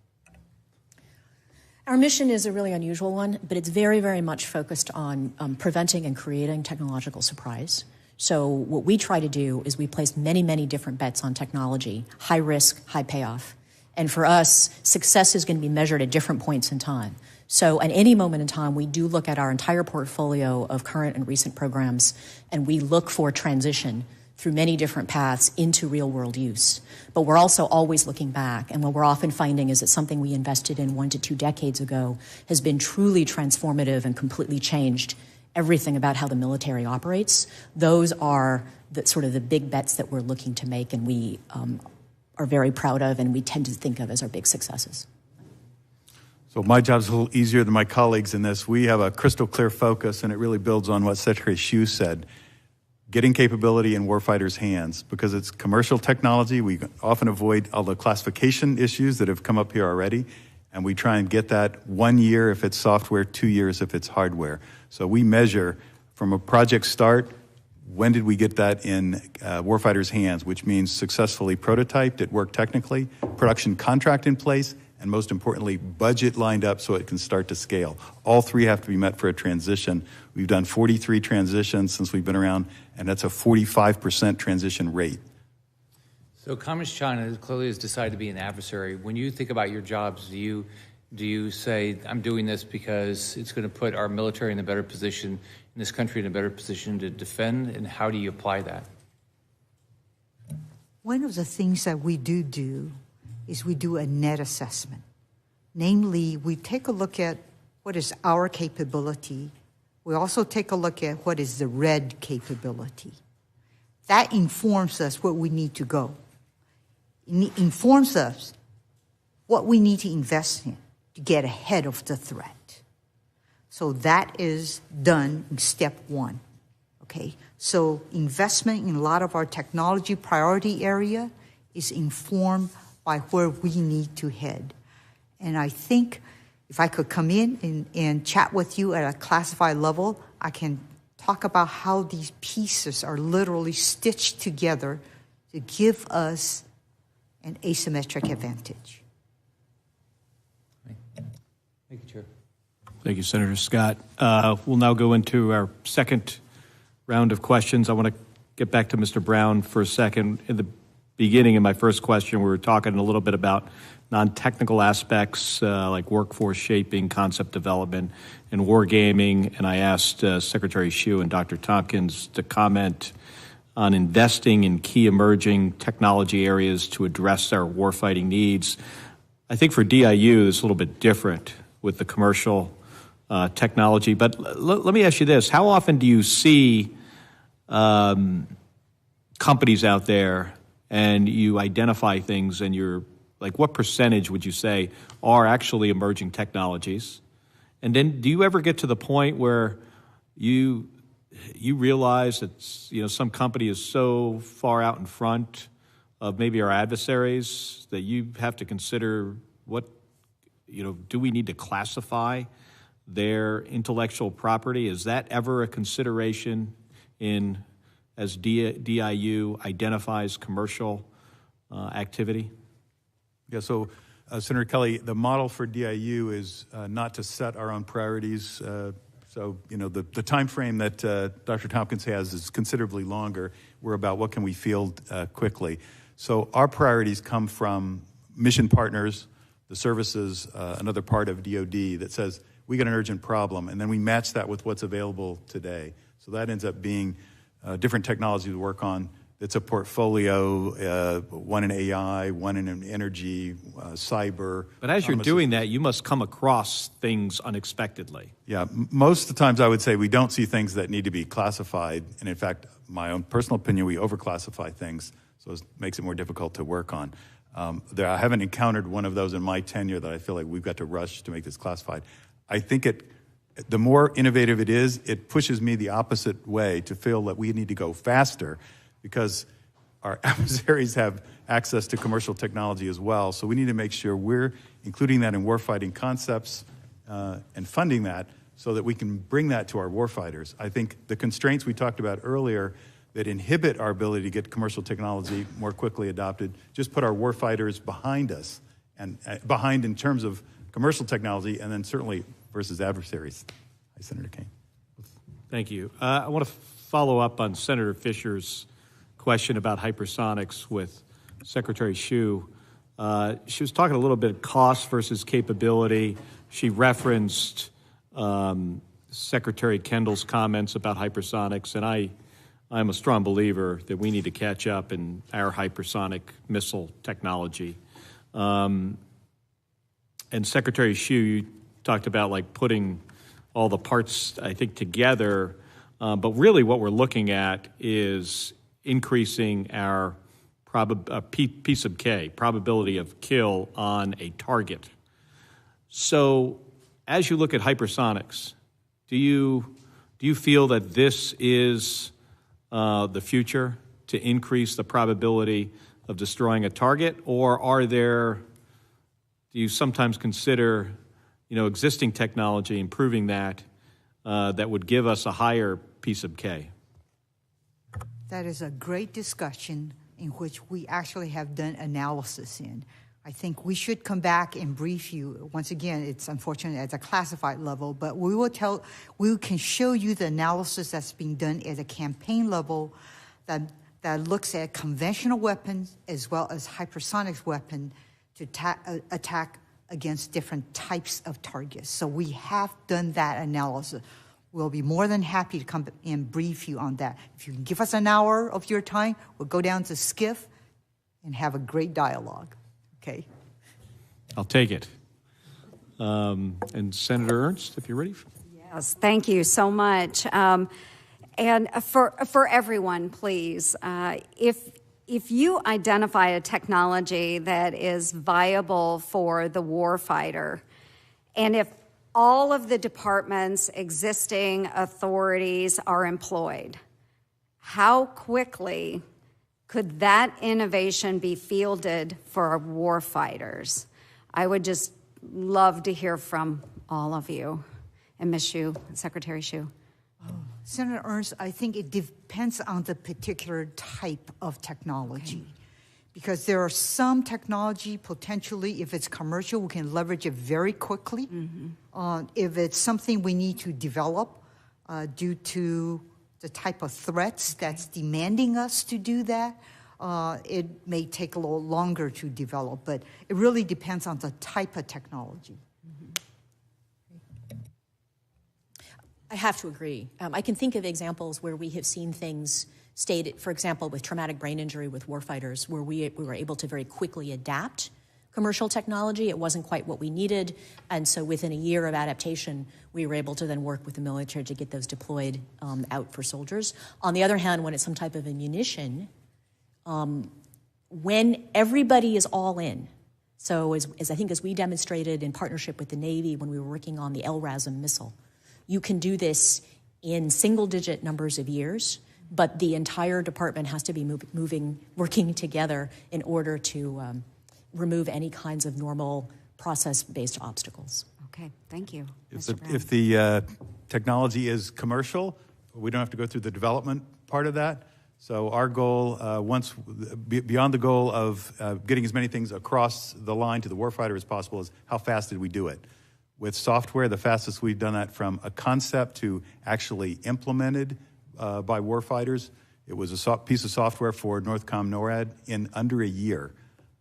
Our mission is a really unusual one, but it's very, very much focused on preventing and creating technological surprise. So what we try to do is we place many, many different bets on technology, high risk, high payoff. And for us, success is going to be measured at different points in time. So at any moment in time, we do look at our entire portfolio of current and recent programs, and we look for transition through many different paths into real-world use. But we're also always looking back, and what we're often finding is that something we invested in 1 to 2 decades ago has been truly transformative and completely changed everything about how the military operates. Those are the big bets that we're looking to make, and we are very proud of, and we tend to think of as our big successes. So my job's a little easier than my colleagues in this. We have a crystal clear focus, and it really builds on what Secretary Hsu said. Getting capability in warfighters' hands, because it's commercial technology. We often avoid all the classification issues that have come up here already, and we try and get that 1 year if it's software, 2 years if it's hardware. So we measure from a project start, when did we get that in warfighters' hands, which means successfully prototyped, it worked technically, production contract in place, and most importantly, budget lined up so it can start to scale. All three have to be met for a transition. We've done 43 transitions since we've been around, and that's a 45% transition rate. So Communist China clearly has decided to be an adversary. When you think about your jobs, do you say, I'm doing this because it's going to put our military in a better position, in this country in a better position to defend, and how do you apply that? One of the things that we do is we do a net assessment. Namely, we take a look at what is our capability. We also take a look at what is the red capability. That informs us where we need to go. It informs us what we need to invest in to get ahead of the threat. So that is done in step 1, okay? So investment in a lot of our technology priority area is informed by where we need to head. And I think if I could come in and chat with you at a classified level, I can talk about how these pieces are literally stitched together to give us an asymmetric advantage. Thank you, Chair. Thank you, Senator Scott. We'll now go into our second round of questions. I want to get back to Mr. Brown for a second. In the beginning, in my first question, we were talking a little bit about non-technical aspects like workforce shaping, concept development, and wargaming. And I asked Secretary Hsu and Dr. Tompkins to comment on investing in key emerging technology areas to address our warfighting needs. I think for DIU, it's a little bit different with the commercial technology. But let me ask you this. How often do you see companies out there and you identify things and you're like, what percentage would you say are actually emerging technologies? And then do you ever get to the point where you realize that some company is so far out in front of maybe our adversaries that you have to consider do we need to classify their intellectual property? Is that ever a consideration as DIU identifies commercial activity? Yeah, so Senator Kelly, the model for DIU is not to set our own priorities. The time frame that Dr. Tompkins has is considerably longer. We're about what can we field quickly. So our priorities come from mission partners, the services, another part of DoD that says, we got an urgent problem, and then we match that with what's available today. So that ends up being different technologies to work on. It's a portfolio, one in AI, one in energy, cyber. But as you're doing that, you must come across things unexpectedly. Yeah, most of the times I would say we don't see things that need to be classified. And in fact, my own personal opinion, we overclassify things, so it makes it more difficult to work on. I haven't encountered one of those in my tenure that I feel like we've got to rush to make this classified. I think the more innovative it is, it pushes me the opposite way to feel that we need to go faster because our adversaries have access to commercial technology as well. So we need to make sure we're including that in warfighting concepts and funding that so that we can bring that to our warfighters. I think the constraints we talked about earlier that inhibit our ability to get commercial technology more quickly adopted just put our warfighters behind us and behind in terms of commercial technology and then certainly versus adversaries. Hi, Senator Kane. Thank you. I want to follow up on Senator Fisher's question about hypersonics with Secretary Hsu. She was talking a little bit cost versus capability. She referenced Secretary Kendall's comments about hypersonics, and I'm a strong believer that we need to catch up in our hypersonic missile technology. And Secretary Hsu, you talked about like putting all the parts, I think, together, but really what we're looking at is increasing our piece of K, probability of kill on a target. So as you look at hypersonics, do you feel that this is the future to increase the probability of destroying a target, or do you sometimes consider, existing technology, improving that would give us a higher piece of K? That is a great discussion in which we actually have done analysis in. I think we should come back and brief you. Once again, it's unfortunate at a classified level, but we can show you the analysis that's being done at a campaign level that looks at conventional weapons as well as hypersonics weapon to attack against different types of targets. So we have done that analysis. We'll be more than happy to come and brief you on that. If you can give us an hour of your time, we'll go down to SCIF and have a great dialogue. Okay? I'll take it. And Senator Ernst, if you're ready. Yes, thank you so much. And for everyone, please, if you identify a technology that is viable for the warfighter, and if all of the department's existing authorities are employed, how quickly could that innovation be fielded for our warfighters? I would just love to hear from all of you. And Ms. Hsu, Secretary Hsu. Senator Ernst, I think it depends on the particular type of technology. because there are some technology potentially, if it's commercial, we can leverage it very quickly. If it's something we need to develop due to the type of threats that's demanding us to do that, it may take a little longer to develop, but it really depends on the type of technology. I have to agree. I can think of examples where we have seen things stated, for example, with traumatic brain injury with warfighters, where we were able to very quickly adapt commercial technology. It wasn't quite what we needed, and so within a year of adaptation, we were able to then work with the military to get those deployed out for soldiers. On the other hand, when it's some type of a munition, when everybody is all in, so as I think as we demonstrated in partnership with the Navy when we were working on the LRASM missile, you can do this in single-digit numbers of years, but the entire department has to be working together in order to remove any kinds of normal process-based obstacles. Okay, thank you. If the technology is commercial, we don't have to go through the development part of that. So our goal, beyond the goal of getting as many things across the line to the warfighter as possible, is how fast did we do it? With software, the fastest we've done that from a concept to actually implemented by warfighters. It was a piece of software for Northcom NORAD in under a year.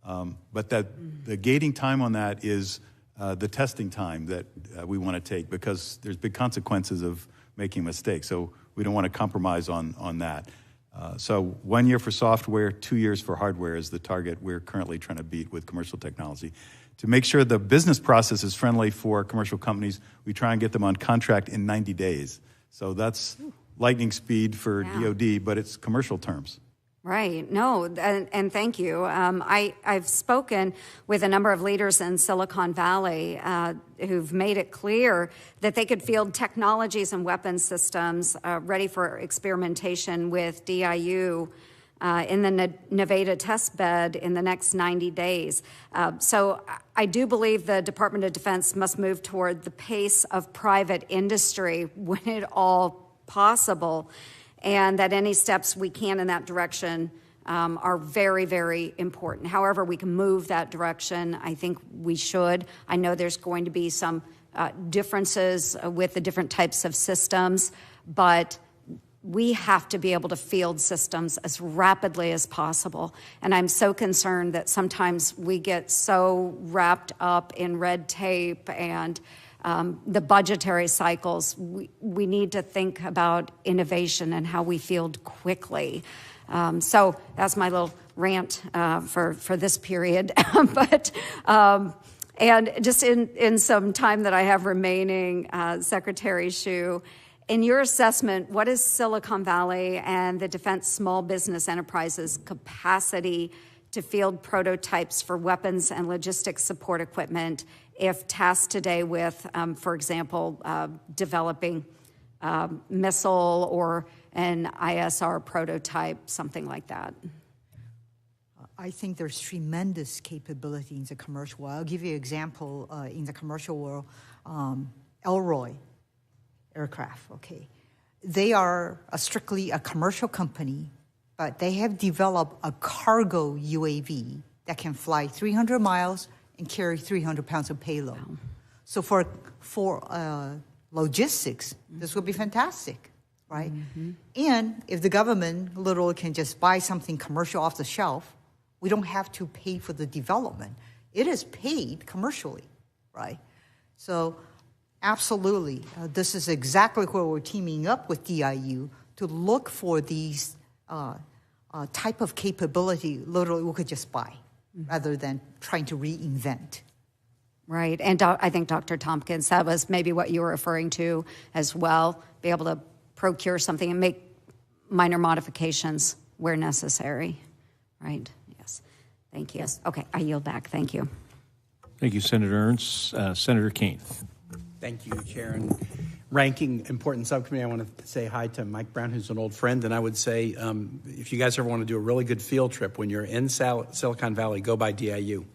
But the gating time on that is the testing time that we want to take, because there's big consequences of making mistakes. So we don't want to compromise on that. So 1 year for software, 2 years for hardware is the target we're currently trying to beat with commercial technology. To make sure the business process is friendly for commercial companies, we try and get them on contract in 90 days. So that's lightning speed for DoD, but it's commercial terms. Right. No, and thank you. I've spoken with a number of leaders in Silicon Valley who've made it clear that they could field technologies and weapons systems ready for experimentation with DIU in the Nevada test bed in the next 90 days. So I do believe the Department of Defense must move toward the pace of private industry when at all possible, and that any steps we can in that direction are very, very important. However we can move that direction, I think we should. I know there's going to be some differences with the different types of systems, but we have to be able to field systems as rapidly as possible. And I'm so concerned that sometimes we get so wrapped up in red tape and the budgetary cycles. We need to think about innovation and how we field quickly. So that's my little rant for this period. And just in some time that I have remaining, Secretary Hsu, in your assessment, what is Silicon Valley and the Defense Small Business Enterprises capacity to field prototypes for weapons and logistics support equipment if tasked today with, for example, developing a missile or an ISR prototype, something like that? I think there's tremendous capability in the commercial world. I'll give you an example in the commercial world. Elroy aircraft, okay. They are strictly a commercial company, but they have developed a cargo UAV that can fly 300 miles and carry 300 pounds of payload. Wow. So for logistics, this would be fantastic, right? Mm-hmm. And if the government literally can just buy something commercial off the shelf, we don't have to pay for the development. It is paid commercially, right? So absolutely, this is exactly where we're teaming up with DIU to look for these type of capability literally we could just buy, rather than trying to reinvent. Right, and I think Dr. Tompkins, that was maybe what you were referring to as well, be able to procure something and make minor modifications where necessary, right? Yes, thank you. Yes. Okay, I yield back, thank you. Thank you, Senator Ernst. Senator Kane. Thank you, Chair. And ranking important subcommittee, I want to say hi to Mike Brown, who's an old friend. And I would say, if you guys ever want to do a really good field trip, when you're in Silicon Valley, go by DIU,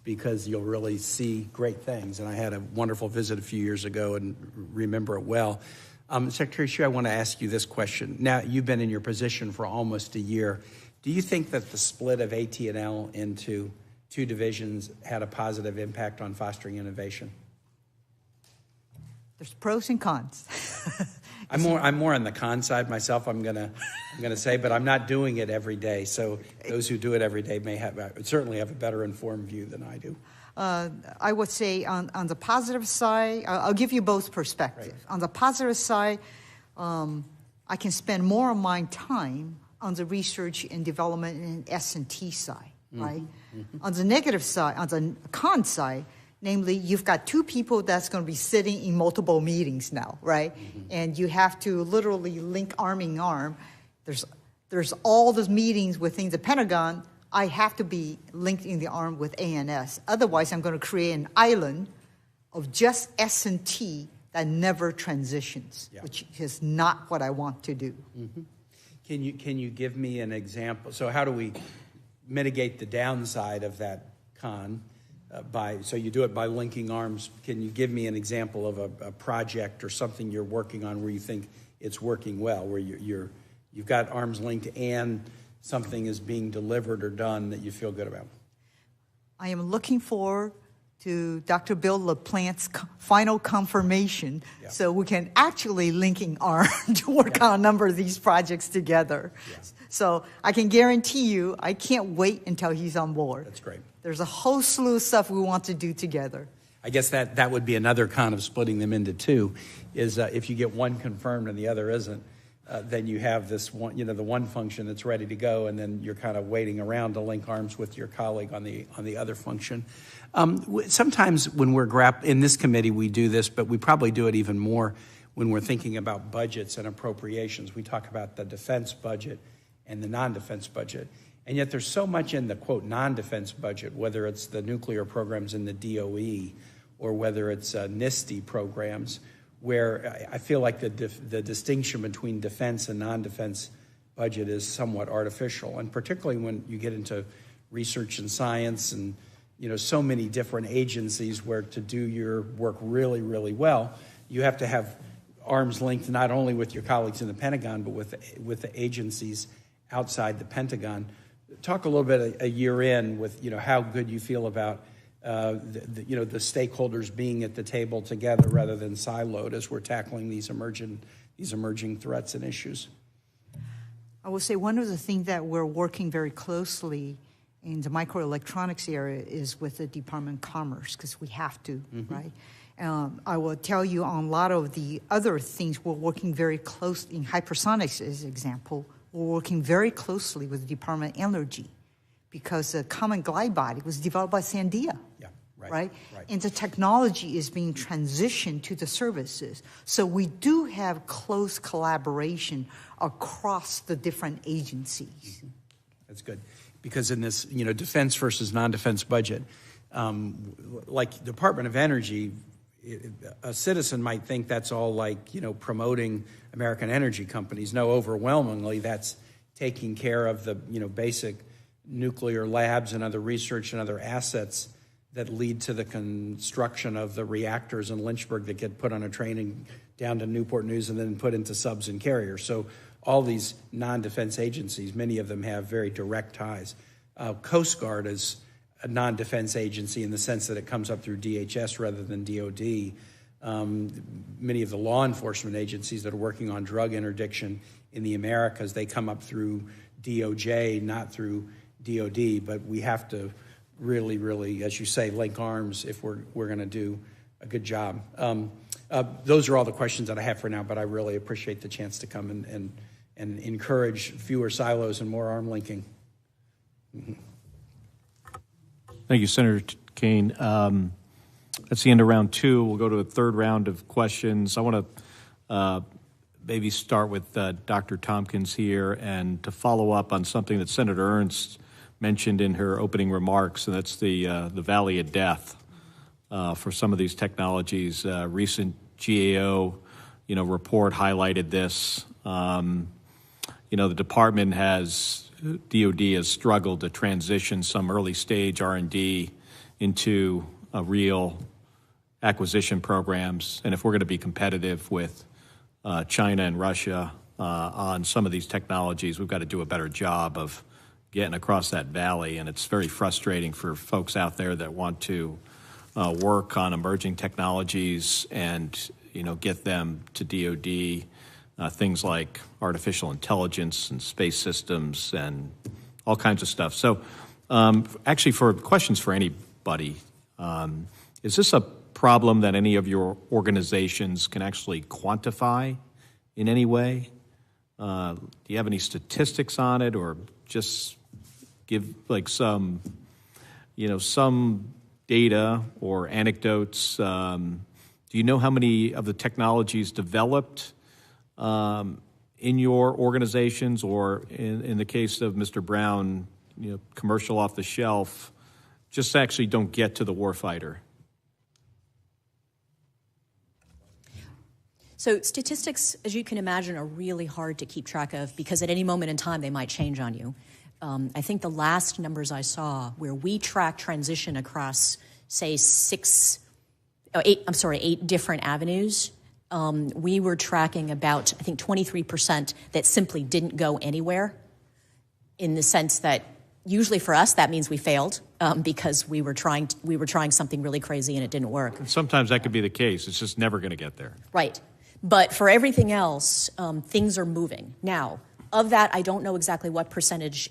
because you'll really see great things. And I had a wonderful visit a few years ago and remember it well. Secretary Hsu, I want to ask you this question. Now, you've been in your position for almost a year. Do you think that the split of AT&L into two divisions had a positive impact on fostering innovation? There's pros and cons. I'm more on the con side myself. I'm gonna say, but I'm not doing it every day. So those who do it every day certainly have a better informed view than I do. I would say on the positive side, I'll give you both perspectives. Right. On the positive side, I can spend more of my time on the research and development and S&T side, right? Mm-hmm. On the negative side, on the con side, namely, you've got two people that's going to be sitting in multiple meetings now, right? Mm-hmm. And you have to literally link arm in arm. There's all those meetings within the Pentagon. I have to be linked in the arm with ANS. Otherwise, I'm going to create an island of just S&T that never transitions, which is not what I want to do. Mm-hmm. Can you give me an example? So how do we mitigate the downside of that con? So you do it by linking arms. Can you give me an example of a project or something you're working on where you think it's working well, where you've got arms linked and something is being delivered or done that you feel good about? I am looking forward to Dr. Bill LaPlante's final confirmation so we can actually linking arm to work on a number of these projects together. Yeah. So I can guarantee you I can't wait until he's on board. That's great. There's a whole slew of stuff we want to do together. I guess that would be another con of splitting them into two, is if you get one confirmed and the other isn't, then you have this one, the one function that's ready to go, and then you're kind of waiting around to link arms with your colleague on the other function. Sometimes when we're in this committee, we do this, but we probably do it even more when we're thinking about budgets and appropriations. We talk about the defense budget and the non-defense budget. And yet there's so much in the, quote, non-defense budget, whether it's the nuclear programs in the DOE or whether it's NIST programs, where I feel like the distinction between defense and non-defense budget is somewhat artificial. And particularly when you get into research and science and so many different agencies where to do your work really, really well, you have to have arms linked not only with your colleagues in the Pentagon, but with the agencies outside the Pentagon. Talk a little bit a year in with how good you feel about the stakeholders being at the table together rather than siloed as we're tackling these emerging threats and issues. I will say one of the things that we're working very closely in the microelectronics area is with the Department of Commerce, because we have to, right? I will tell you on a lot of the other things we're working very close in hypersonics, as an example. We're working very closely with the Department of Energy because the Common Glide Body was developed by Sandia, right? And the technology is being transitioned to the services. So we do have close collaboration across the different agencies. That's good. Because in this, defense versus non-defense budget, like Department of Energy, a citizen might think that's all like, promoting American energy companies. No, overwhelmingly, that's taking care of the, basic nuclear labs and other research and other assets that lead to the construction of the reactors in Lynchburg that get put on a train and down to Newport News and then put into subs and carriers. So all these non-defense agencies, many of them have very direct ties. Coast Guard is a non-defense agency in the sense that it comes up through DHS rather than DOD. Many of the law enforcement agencies that are working on drug interdiction in the Americas, they come up through DOJ, not through DOD, but we have to really, really, as you say, link arms if we're going to do a good job. Those are all the questions that I have for now, but I really appreciate the chance to come and encourage fewer silos and more arm linking. Mm-hmm. Thank you, Senator Kane. That's the end of round two. We'll go to a third round of questions. I want to maybe start with Dr. Tompkins here and to follow up on something that Senator Ernst mentioned in her opening remarks, and that's the valley of death for some of these technologies. Recent GAO, report highlighted this. The department DOD has struggled to transition some early stage R&D into real acquisition programs. And if we're going to be competitive with China and Russia on some of these technologies, we've got to do a better job of getting across that valley, and it's very frustrating for folks out there that want to work on emerging technologies and, get them to DoD, things like artificial intelligence and space systems and all kinds of stuff. So actually, for questions for anybody, is this a problem that any of your organizations can actually quantify in any way? Do you have any statistics on it, or just give like some data or anecdotes? Do you know how many of the technologies developed in your organizations, or in the case of Mr. Brown, commercial off the shelf, just actually don't get to the warfighter? So statistics, as you can imagine, are really hard to keep track of because at any moment in time they might change on you. I think the last numbers I saw where we track transition across, say, 8 different avenues, we were tracking about, I think, 23% that simply didn't go anywhere, in the sense that usually for us that means we failed because we were trying something really crazy and it didn't work. And sometimes that could be the case. It's just never going to get there. Right. But for everything else, things are moving. Now, of that, I don't know exactly what percentage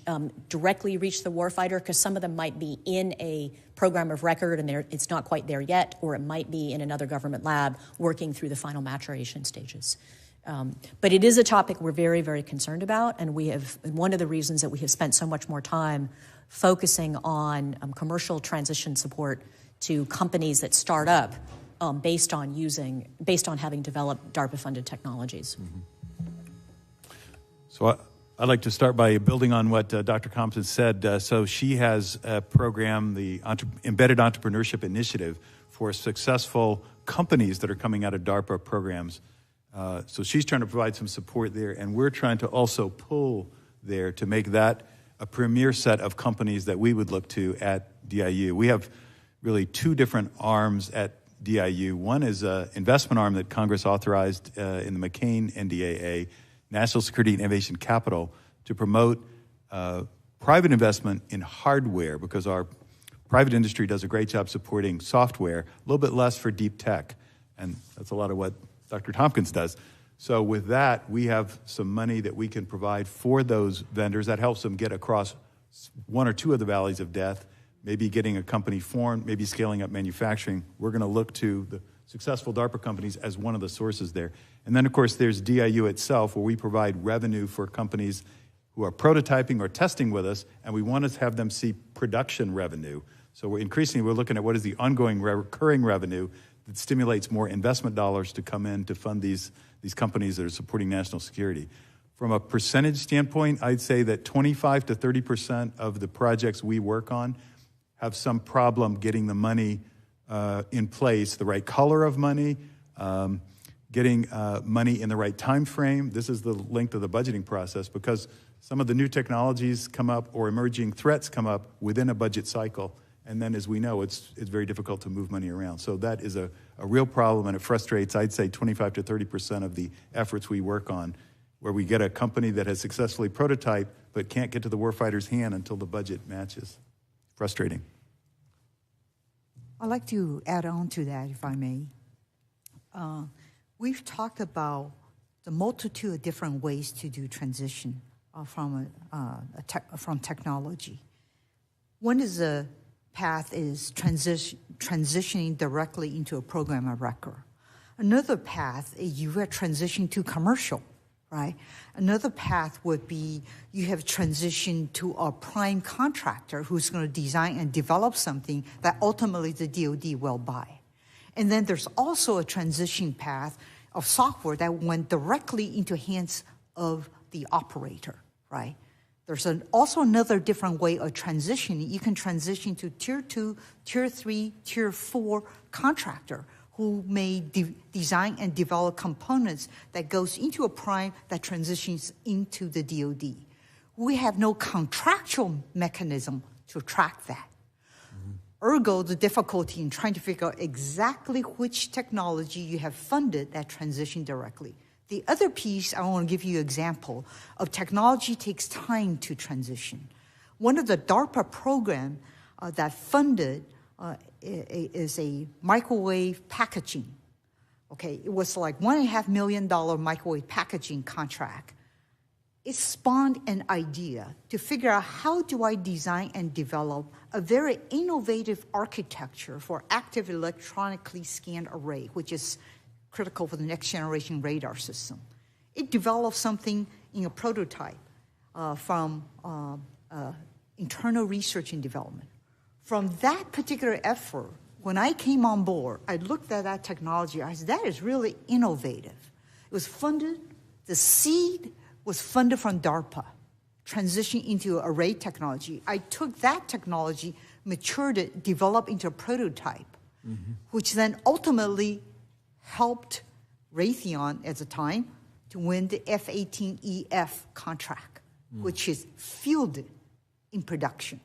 directly reach the warfighter, because some of them might be in a program of record and it's not quite there yet, or it might be in another government lab working through the final maturation stages. But it is a topic we're very, very concerned about, and one of the reasons that we have spent so much more time focusing on commercial transition support to companies that start up based on having developed DARPA-funded technologies. Mm-hmm. So I'd like to start by building on what Dr. Compton said. So she has a program, the Embedded Entrepreneurship Initiative, for successful companies that are coming out of DARPA programs. So she's trying to provide some support there, and we're trying to also pull there to make that a premier set of companies that we would look to at DIU. We have really two different arms at DIU. One is an investment arm that Congress authorized in the McCain NDAA, National Security and Innovation Capital, to promote private investment in hardware, because our private industry does a great job supporting software, a little bit less for deep tech, and that's a lot of what Dr. Tompkins does. So with that, we have some money that we can provide for those vendors that helps them get across one or two of the valleys of death, maybe getting a company formed, maybe scaling up manufacturing. We're going to look to the successful DARPA companies as one of the sources there. And then, of course, there's DIU itself, where we provide revenue for companies who are prototyping or testing with us, and we want to have them see production revenue. So we're looking at what is the ongoing recurring revenue that stimulates more investment dollars to come in to fund these companies that are supporting national security. From a percentage standpoint, I'd say that 25 to 30% of the projects we work on have some problem getting the money in place, the right color of money, getting money in the right time frame. This is the length of the budgeting process, because some of the new technologies come up or emerging threats come up within a budget cycle. And then, as we know, it's very difficult to move money around. So that is a real problem, and it frustrates, I'd say, 25 to 30% of the efforts we work on, where we get a company that has successfully prototyped but can't get to the warfighter's hand until the budget matches. Frustrating. I'd like to add on to that, if I may. We've talked about the multitude of different ways to do transition from technology. One is a path is transitioning directly into a program of record. Another path is you are transitioning to commercial, right? Another path would be you have transitioned to a prime contractor who's going to design and develop something that ultimately the DoD will buy. And then there's also a transition path of software that went directly into hands of the operator, right? There's also another different way of transitioning. You can transition to Tier 2, Tier 3, Tier 4 contractor who may design and develop components that goes into a prime that transitions into the DoD. We have no contractual mechanism to track that. Ergo, the difficulty in trying to figure out exactly which technology you have funded that transition directly. The other piece, I want to give you an example of technology takes time to transition. One of the DARPA program that funded is a microwave packaging. Okay, it was like $1.5 million microwave packaging contract. It spawned an idea to figure out how do I design and develop a very innovative architecture for active electronically scanned array, which is critical for the next generation radar system. It developed something in a prototype from internal research and development. From that particular effort, when I came on board, I looked at that technology. I said, that is really innovative. It was funded, the seed was funded from DARPA, transitioning into array technology. I took that technology, matured it, developed into a prototype, which then ultimately helped Raytheon at the time to win the F-18EF contract, which is fielded in production.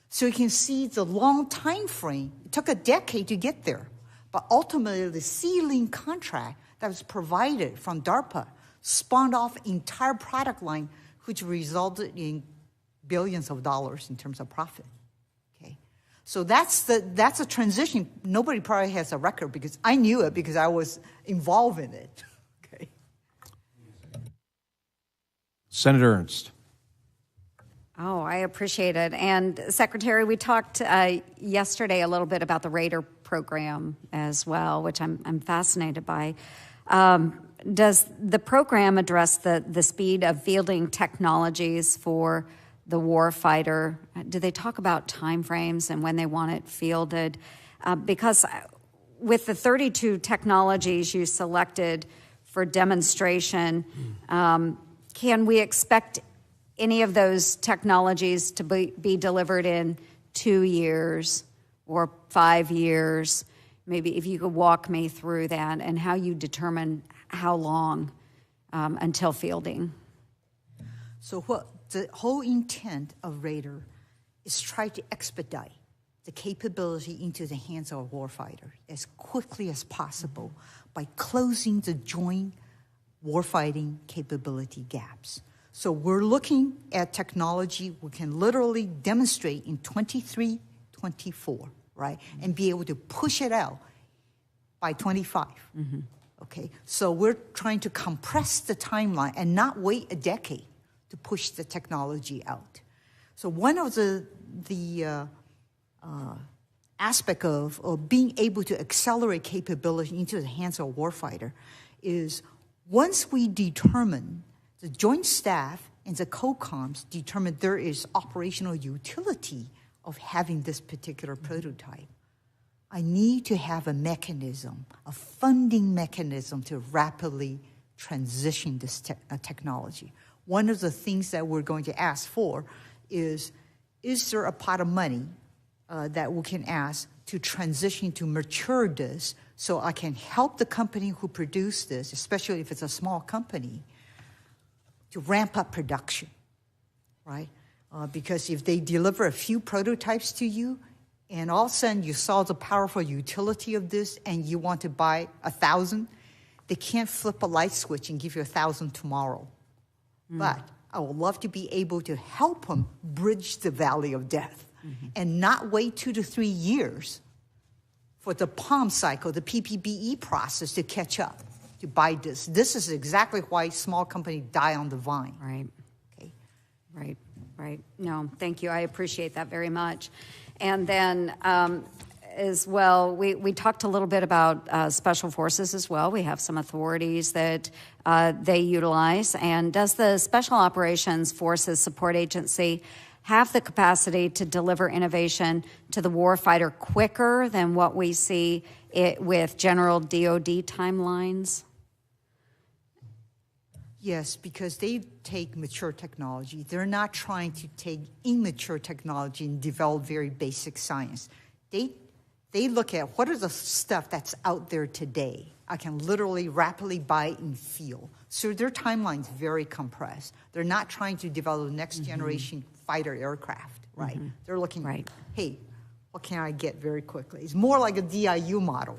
So you can see the long time frame. It took a decade to get there. But ultimately, the ceiling contract that was provided from DARPA spawned off entire product line, which resulted in billions of dollars in terms of profit. Okay, so that's a transition. Nobody probably has a record because I knew it because I was involved in it. Okay. Senator Ernst. Oh, I appreciate it. And Secretary, we talked yesterday a little bit about the radar program as well, which I'm fascinated by. Does the program address the speed of fielding technologies for the warfighter? Do they talk about timeframes and when they want it fielded? Because with the 32 technologies you selected for demonstration, can we expect any of those technologies to be delivered in 2 years or 5 years? Maybe if you could walk me through that and how you determine how long until fielding. So what the whole intent of radar is try to expedite the capability into the hands of a warfighter as quickly as possible by closing the joint warfighting capability gaps. So we're looking at technology we can literally demonstrate in 23, 24, right? And be able to push it out by 25. Okay, so we're trying to compress the timeline and not wait a decade to push the technology out. So one of the aspect of being able to accelerate capability into the hands of a warfighter is once we determine, the Joint Staff and the COCOMs determine there is operational utility of having this particular prototype, I need to have a mechanism, a funding mechanism to rapidly transition this technology. One of the things that we're going to ask for is there a pot of money that we can ask to transition to mature this so I can help the company who produced this, especially if it's a small company, to ramp up production, right? Because if they deliver a few prototypes to you, and all of a sudden you saw the powerful utility of this and you want to buy 1,000, they can't flip a light switch and give you 1,000 tomorrow. But I would love to be able to help them bridge the valley of death and not wait 2 to 3 years for the POM cycle, the PPBE process to catch up, to buy this. This is exactly why small companies die on the vine. Right. Okay. Right. No, thank you. I appreciate that very much. And then as well, we talked a little bit about special forces as well. We have some authorities that they utilize. And does the Special Operations Forces Support Agency have the capacity to deliver innovation to the warfighter quicker than what we see with general DoD timelines? Yes, because they take mature technology. They're not trying to take immature technology and develop very basic science. They look at what are the stuff that's out there today. I can literally rapidly buy in field. So their timeline's very compressed. They're not trying to develop the next generation fighter aircraft, right? They're looking, hey, what can I get very quickly? It's more like a DIU model.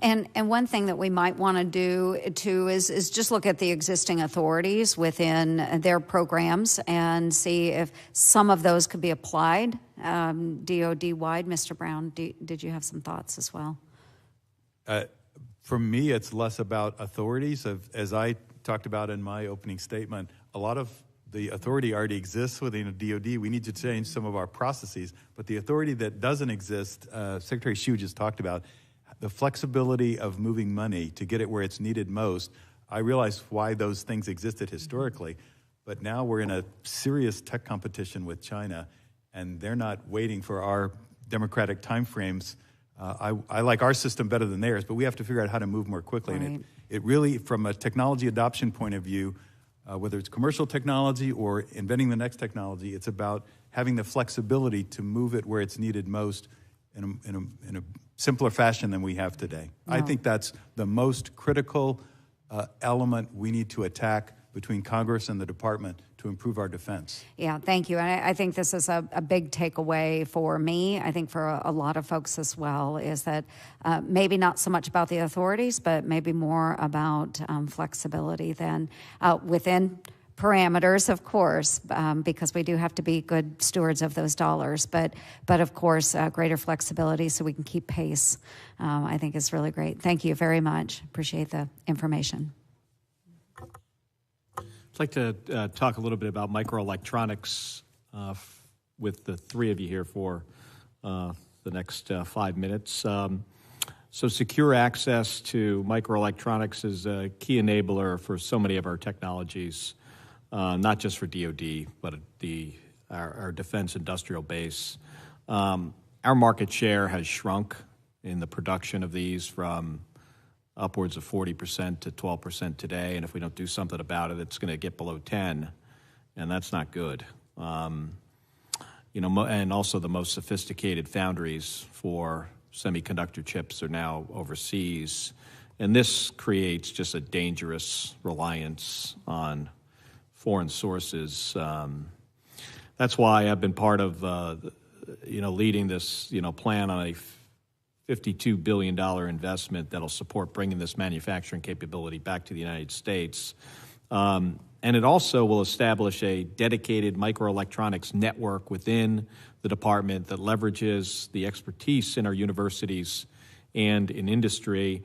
And one thing that we might want to do too is just look at the existing authorities within their programs and see if some of those could be applied DoD-wide. Mr. Brown, did you have some thoughts as well? For me, it's less about authorities. As I talked about in my opening statement, a lot of the authority already exists within a DoD. We need to change some of our processes. But the authority that doesn't exist, Secretary Hsu just talked about, the flexibility of moving money to get it where it's needed most. I realize why those things existed historically, but now we're in a serious tech competition with China, and they're not waiting for our democratic timeframes. I like our system better than theirs, but we have to figure out how to move more quickly. Right. And it really, from a technology adoption point of view, whether it's commercial technology or inventing the next technology, it's about having the flexibility to move it where it's needed most in a simpler fashion than we have today. No. I think that's the most critical element we need to attack between Congress and the department to improve our defense. Yeah, thank you. And I think this is a big takeaway for me, I think for a lot of folks as well, is that maybe not so much about the authorities, but maybe more about flexibility than within parameters, of course, because we do have to be good stewards of those dollars. But of course, greater flexibility so we can keep pace, I think is really great. Thank you very much. Appreciate the information. I'd like to talk a little bit about microelectronics with the three of you here for the next 5 minutes. So secure access to microelectronics is a key enabler for so many of our technologies, not just for DoD, but our defense industrial base. Our market share has shrunk in the production of these from upwards of 40% to 12% today, and if we don't do something about it, it's going to get below 10, and that's not good. And also the most sophisticated foundries for semiconductor chips are now overseas, and this creates just a dangerous reliance on foreign sources. That's why I've been part of, leading this, plan on a $52 billion investment that'll support bringing this manufacturing capability back to the United States. And it also will establish a dedicated microelectronics network within the department that leverages the expertise in our universities and in industry.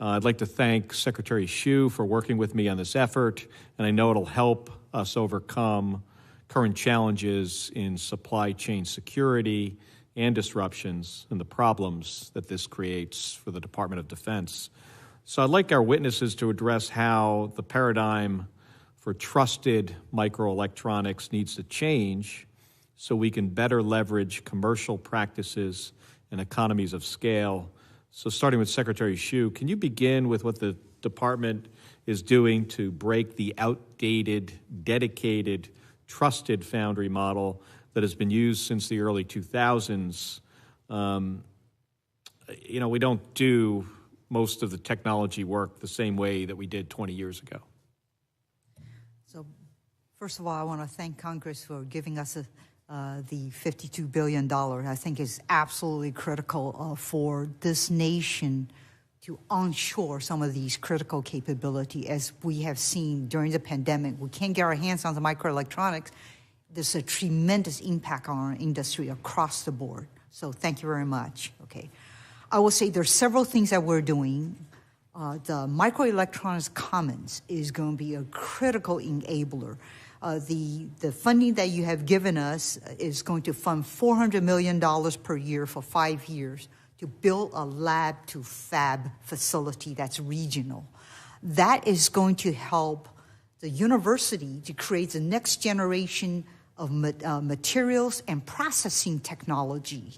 I'd like to thank Secretary Hsu for working with me on this effort, and I know it'll help us overcome current challenges in supply chain security and disruptions and the problems that this creates for the Department of Defense. So I'd like our witnesses to address how the paradigm for trusted microelectronics needs to change so we can better leverage commercial practices and economies of scale. So starting with Secretary Hsu, can you begin with what the department is doing to break the outdated, dedicated, trusted foundry model that has been used since the early 2000s. We don't do most of the technology work the same way that we did 20 years ago. So, first of all, I want to thank Congress for giving us the $52 billion. I think is absolutely critical for this nation to onshore some of these critical capability. As we have seen during the pandemic, we can't get our hands on the microelectronics. There's a tremendous impact on our industry across the board. So thank you very much. Okay, I will say there's several things that we're doing. The Microelectronics Commons is going to be a critical enabler. The funding that you have given us is going to fund $400 million per year for 5 years to build a lab to fab facility that's regional. That is going to help the university to create the next generation of materials and processing technology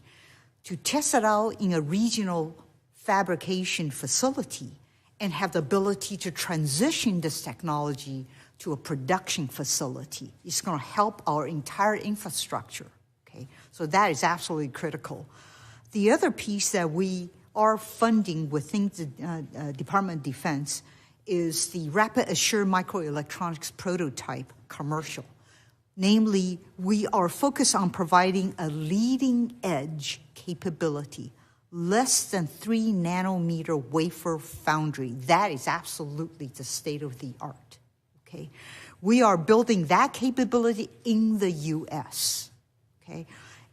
to test it out in a regional fabrication facility and have the ability to transition this technology to a production facility. It's going to help our entire infrastructure, okay? So that is absolutely critical. The other piece that we are funding within the Department of Defense is the Rapid Assured Microelectronics Prototype Commercial. Namely, we are focused on providing a leading-edge capability, less than 3 nanometer wafer foundry. That is absolutely the state of the art, okay? We are building that capability in the U.S., okay?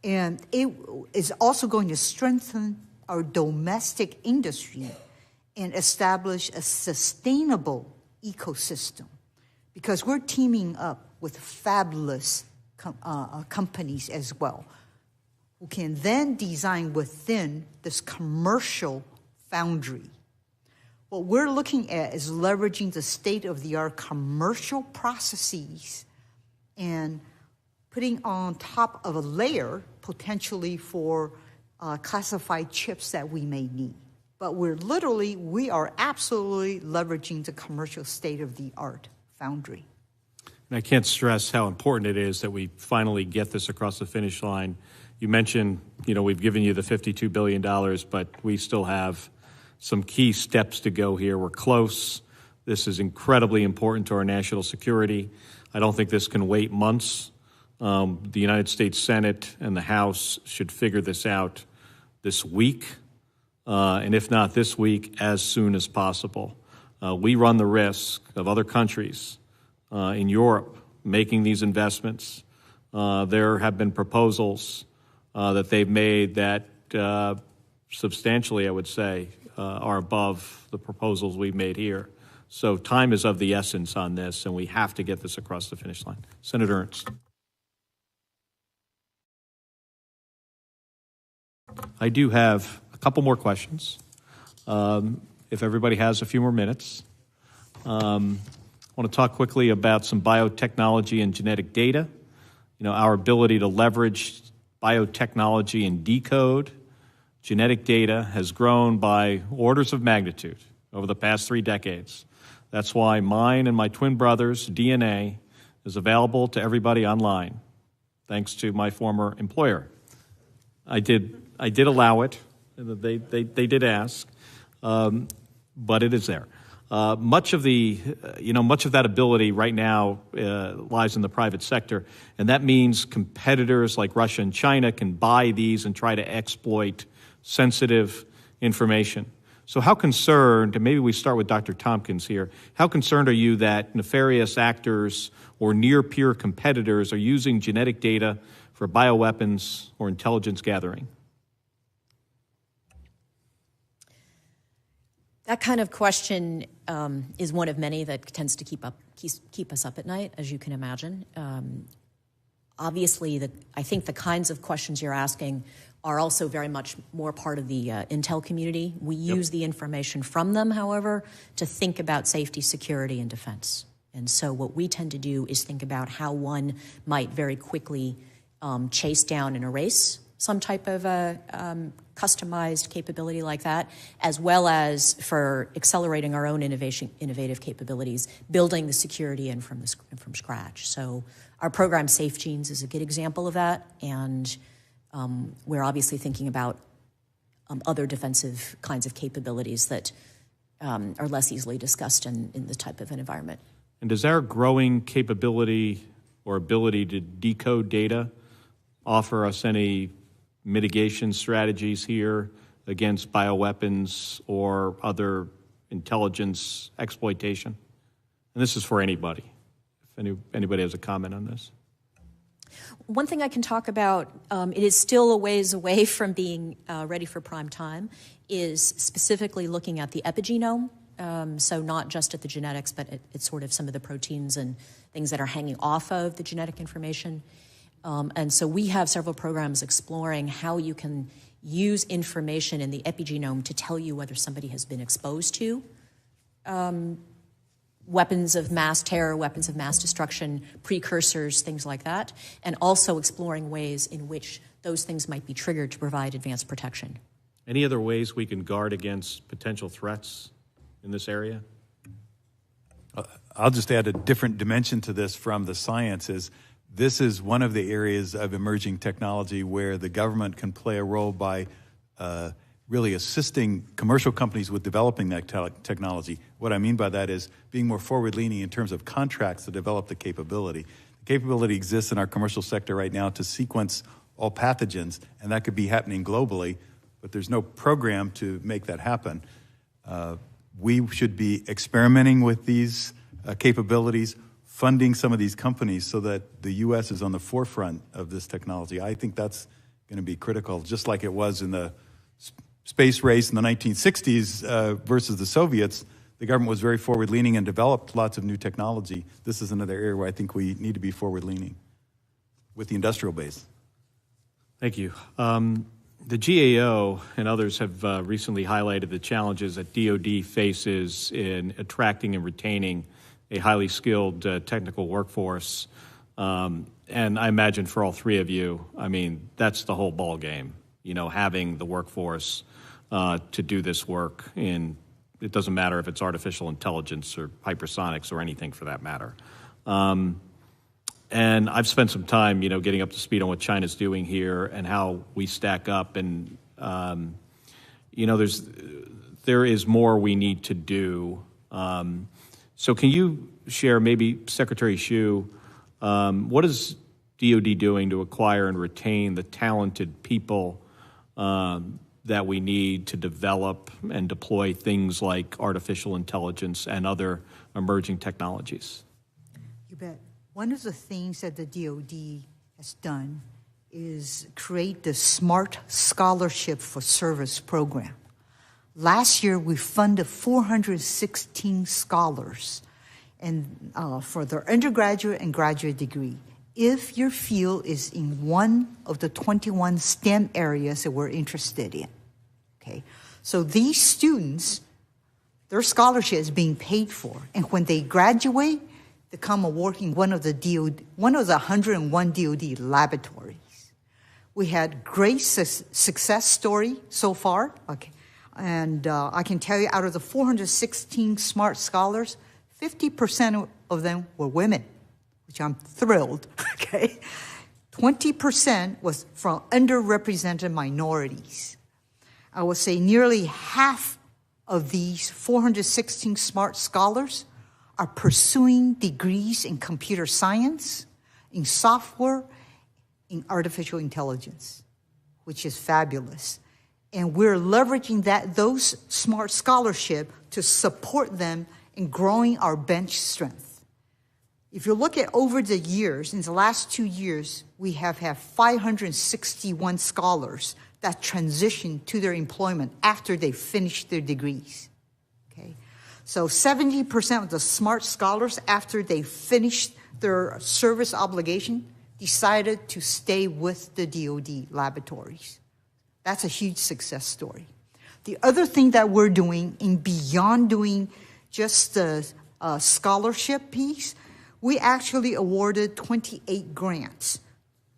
And it is also going to strengthen our domestic industry and establish a sustainable ecosystem, because we're teaming up with fabulous companies as well, who can then design within this commercial foundry. What we're looking at is leveraging the state-of-the-art commercial processes and putting on top of a layer potentially for classified chips that we may need. But we are absolutely leveraging the commercial state-of-the-art foundry. And I can't stress how important it is that we finally get this across the finish line. You mentioned, we've given you the $52 billion, but we still have some key steps to go here. We're close. This is incredibly important to our national security. I don't think this can wait months. The United States Senate and the House should figure this out this week, and if not this week, as soon as possible. We run the risk of other countries in Europe making these investments. There have been proposals that they've made that substantially, I would say, are above the proposals we've made here. So time is of the essence on this, and we have to get this across the finish line. Senator Ernst. I do have a couple more questions, if everybody has a few more minutes. I want to talk quickly about some biotechnology and genetic data. Our ability to leverage biotechnology and decode genetic data has grown by orders of magnitude over the past 3 decades. That's why mine and my twin brother's DNA is available to everybody online, thanks to my former employer. I did allow it. They did ask, but it is there. Much of that ability right now lies in the private sector, and that means competitors like Russia and China can buy these and try to exploit sensitive information. So how concerned, and maybe we start with Dr. Tompkins here, how concerned are you that nefarious actors or near-peer competitors are using genetic data for bioweapons or intelligence gathering? That kind of question is one of many that tends to keep us up at night, as you can imagine. Obviously, I think the kinds of questions you're asking are also very much more part of the intel community. We use the information from them, however, to think about safety, security, and defense. And so what we tend to do is think about how one might very quickly chase down and erase some type of customized capability like that, as well as for accelerating our own innovative capabilities, building the security in from scratch. So our program Safe Genes is a good example of that, and we're obviously thinking about other defensive kinds of capabilities that are less easily discussed in this type of an environment. And does our growing capability or ability to decode data offer us any mitigation strategies here against bioweapons or other intelligence exploitation? And this is for anybody, if anybody has a comment on this. One thing I can talk about, it is still a ways away from being ready for prime time, is specifically looking at the epigenome. So not just at the genetics, but it's sort of some of the proteins and things that are hanging off of the genetic information. And so we have several programs exploring how you can use information in the epigenome to tell you whether somebody has been exposed to weapons of mass terror, weapons of mass destruction, precursors, things like that, and also exploring ways in which those things might be triggered to provide advanced protection. Any other ways we can guard against potential threats in this area? I'll just add a different dimension to this from the sciences. This is one of the areas of emerging technology where the government can play a role by really assisting commercial companies with developing that technology. What I mean by that is being more forward-leaning in terms of contracts to develop the capability. The capability exists in our commercial sector right now to sequence all pathogens, and that could be happening globally. but there's no program to make that happen. We should be experimenting with these capabilities, funding some of these companies so that the U.S. is on the forefront of this technology. I think that's going to be critical, just like it was in the space race in the 1960s versus the Soviets. The government was very forward-leaning and developed lots of new technology. This is another area where I think we need to be forward-leaning with the industrial base. Thank you. The GAO and others have recently highlighted the challenges that DoD faces in attracting and retaining a highly skilled technical workforce. And I imagine for all three of you, I mean, that's the whole ball game, you know, having the workforce to do this work in, it doesn't matter if it's artificial intelligence or hypersonics or anything for that matter. And I've spent some time, you know, getting up to speed on what China's doing here and how we stack up. And, you know, there is more we need to do. So can you share, maybe Secretary Hsu, what is DoD doing to acquire and retain the talented people that we need to develop and deploy things like artificial intelligence and other emerging technologies? You bet. One of the things that the DoD has done is create the Smart Scholarship for Service program. Last year, we funded 416 scholars and for their undergraduate and graduate degree. If your field is in one of the 21 STEM areas that we're interested in, okay? So these students, their scholarship is being paid for, and when they graduate, they come and work in one of the 101 DoD laboratories. We had great success story so far, okay? And I can tell you, out of the 416 smart scholars, 50% of them were women, which I'm thrilled, okay? 20% was from underrepresented minorities. I would say nearly half of these 416 smart scholars are pursuing degrees in computer science, in software, in artificial intelligence, which is fabulous. And we're leveraging those smart scholarship to support them in growing our bench strength. If you look at over the years, in the last 2 years, we have had 561 scholars that transitioned to their employment after they finished their degrees. Okay, so 70% of the smart scholars, after they finished their service obligation, decided to stay with the DoD laboratories. That's a huge success story. The other thing that we're doing, in beyond doing just the scholarship piece, we actually awarded 28 grants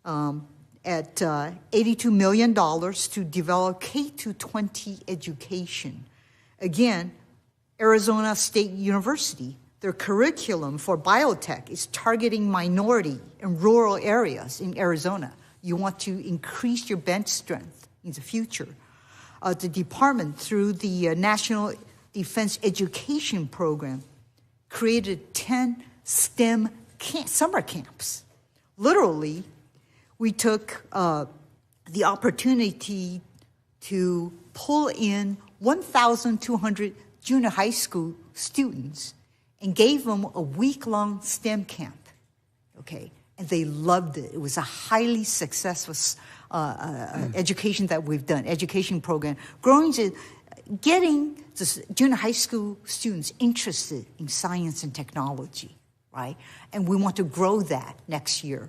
at $82 million to develop K-20 education. Again, Arizona State University, their curriculum for biotech is targeting minority and rural areas in Arizona. You want to increase your bench strength in the future. The department, through the National Defense Education Program, created 10 STEM summer camps. Literally, we took the opportunity to pull in 1,200 junior high school students and gave them a week-long STEM camp, okay? And they loved it. It was a highly successful education that we've done, education program, getting the junior high school students interested in science and technology, right? And we want to grow that next year.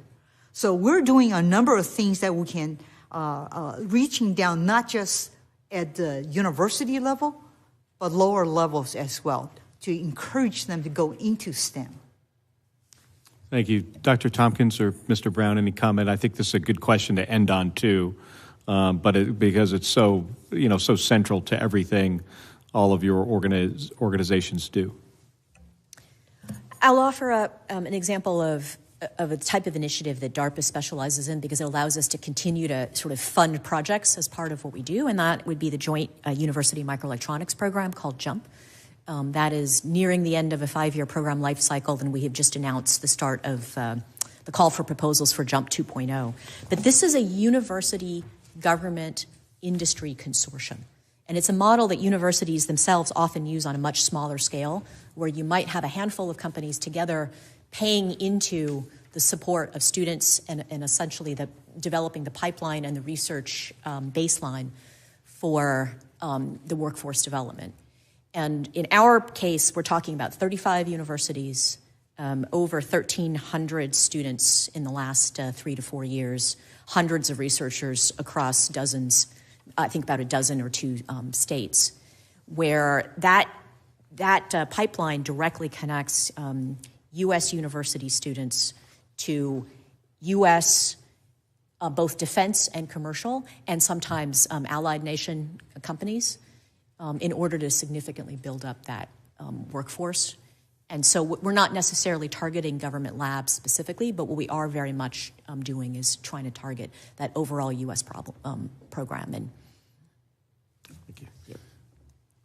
So we're doing a number of things that we can, reaching down not just at the university level, but lower levels as well, to encourage them to go into STEM. Thank you. Dr. Tompkins or Mr. Brown, any comment? I think this is a good question to end on, too, because it's so, so central to everything all of your organizations do. I'll offer up an example of a type of initiative that DARPA specializes in, because it allows us to continue to sort of fund projects as part of what we do, and that would be the Joint University Microelectronics program called JUMP. That is nearing the end of a 5-year program life cycle, and we have just announced the start of the call for proposals for JUMP 2.0. But this is a university government industry consortium. And it's a model that universities themselves often use on a much smaller scale, where you might have a handful of companies together paying into the support of students and essentially developing the pipeline and the research baseline for the workforce development. And in our case, we're talking about 35 universities, over 1,300 students in the last 3 to 4 years, hundreds of researchers across dozens, I think about a dozen or two states, where that pipeline directly connects U.S. university students to U.S. Both defense and commercial, and sometimes allied nation companies, in order to significantly build up that workforce. And so we're not necessarily targeting government labs specifically, but what we are very much doing is trying to target that overall U.S. program. And thank you. Yep.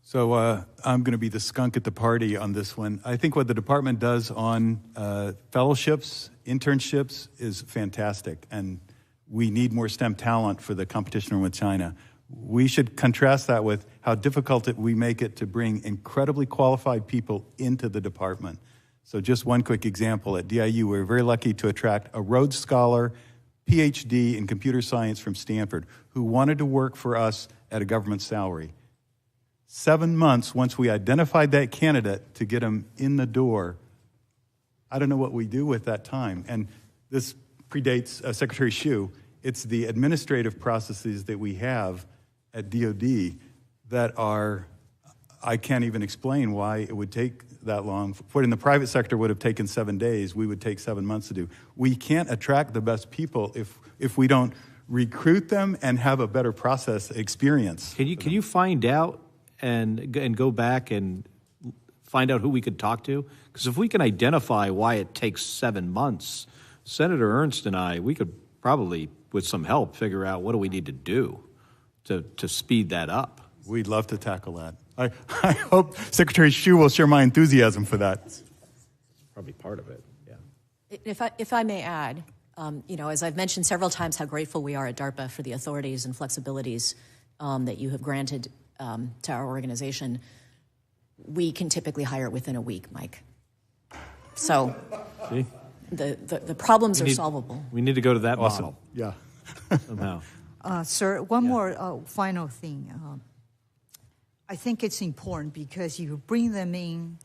So I'm going to be the skunk at the party on this one. I think what the department does on fellowships, internships is fantastic, and we need more STEM talent for the competition with China. We should contrast that with how difficult we make it to bring incredibly qualified people into the department. So just one quick example, at DIU, we're very lucky to attract a Rhodes Scholar, PhD in computer science from Stanford, who wanted to work for us at a government salary. 7 months once we identified that candidate to get him in the door, I don't know what we do with that time. And this predates Secretary Hsu. It's the administrative processes that we have at DOD that are, I can't even explain why it would take that long. What in the private sector would have taken 7 days, we would take 7 months to do. We can't attract the best people if we don't recruit them and have a better process experience. Can you find out and go back and find out who we could talk to? Because if we can identify why it takes 7 months, Senator Ernst and I, we could probably, with some help, figure out what do we need to do to speed that up. We'd love to tackle that. I hope Secretary Hsu will share my enthusiasm for that. That's probably part of it, yeah. If I may add, as I've mentioned several times how grateful we are at DARPA for the authorities and flexibilities that you have granted to our organization, we can typically hire within a week, Mike. So see? The problems are solvable. We need to go to that awesome. model. Yeah. Somehow. Sir, one more final thing. I think it's important because you bring them in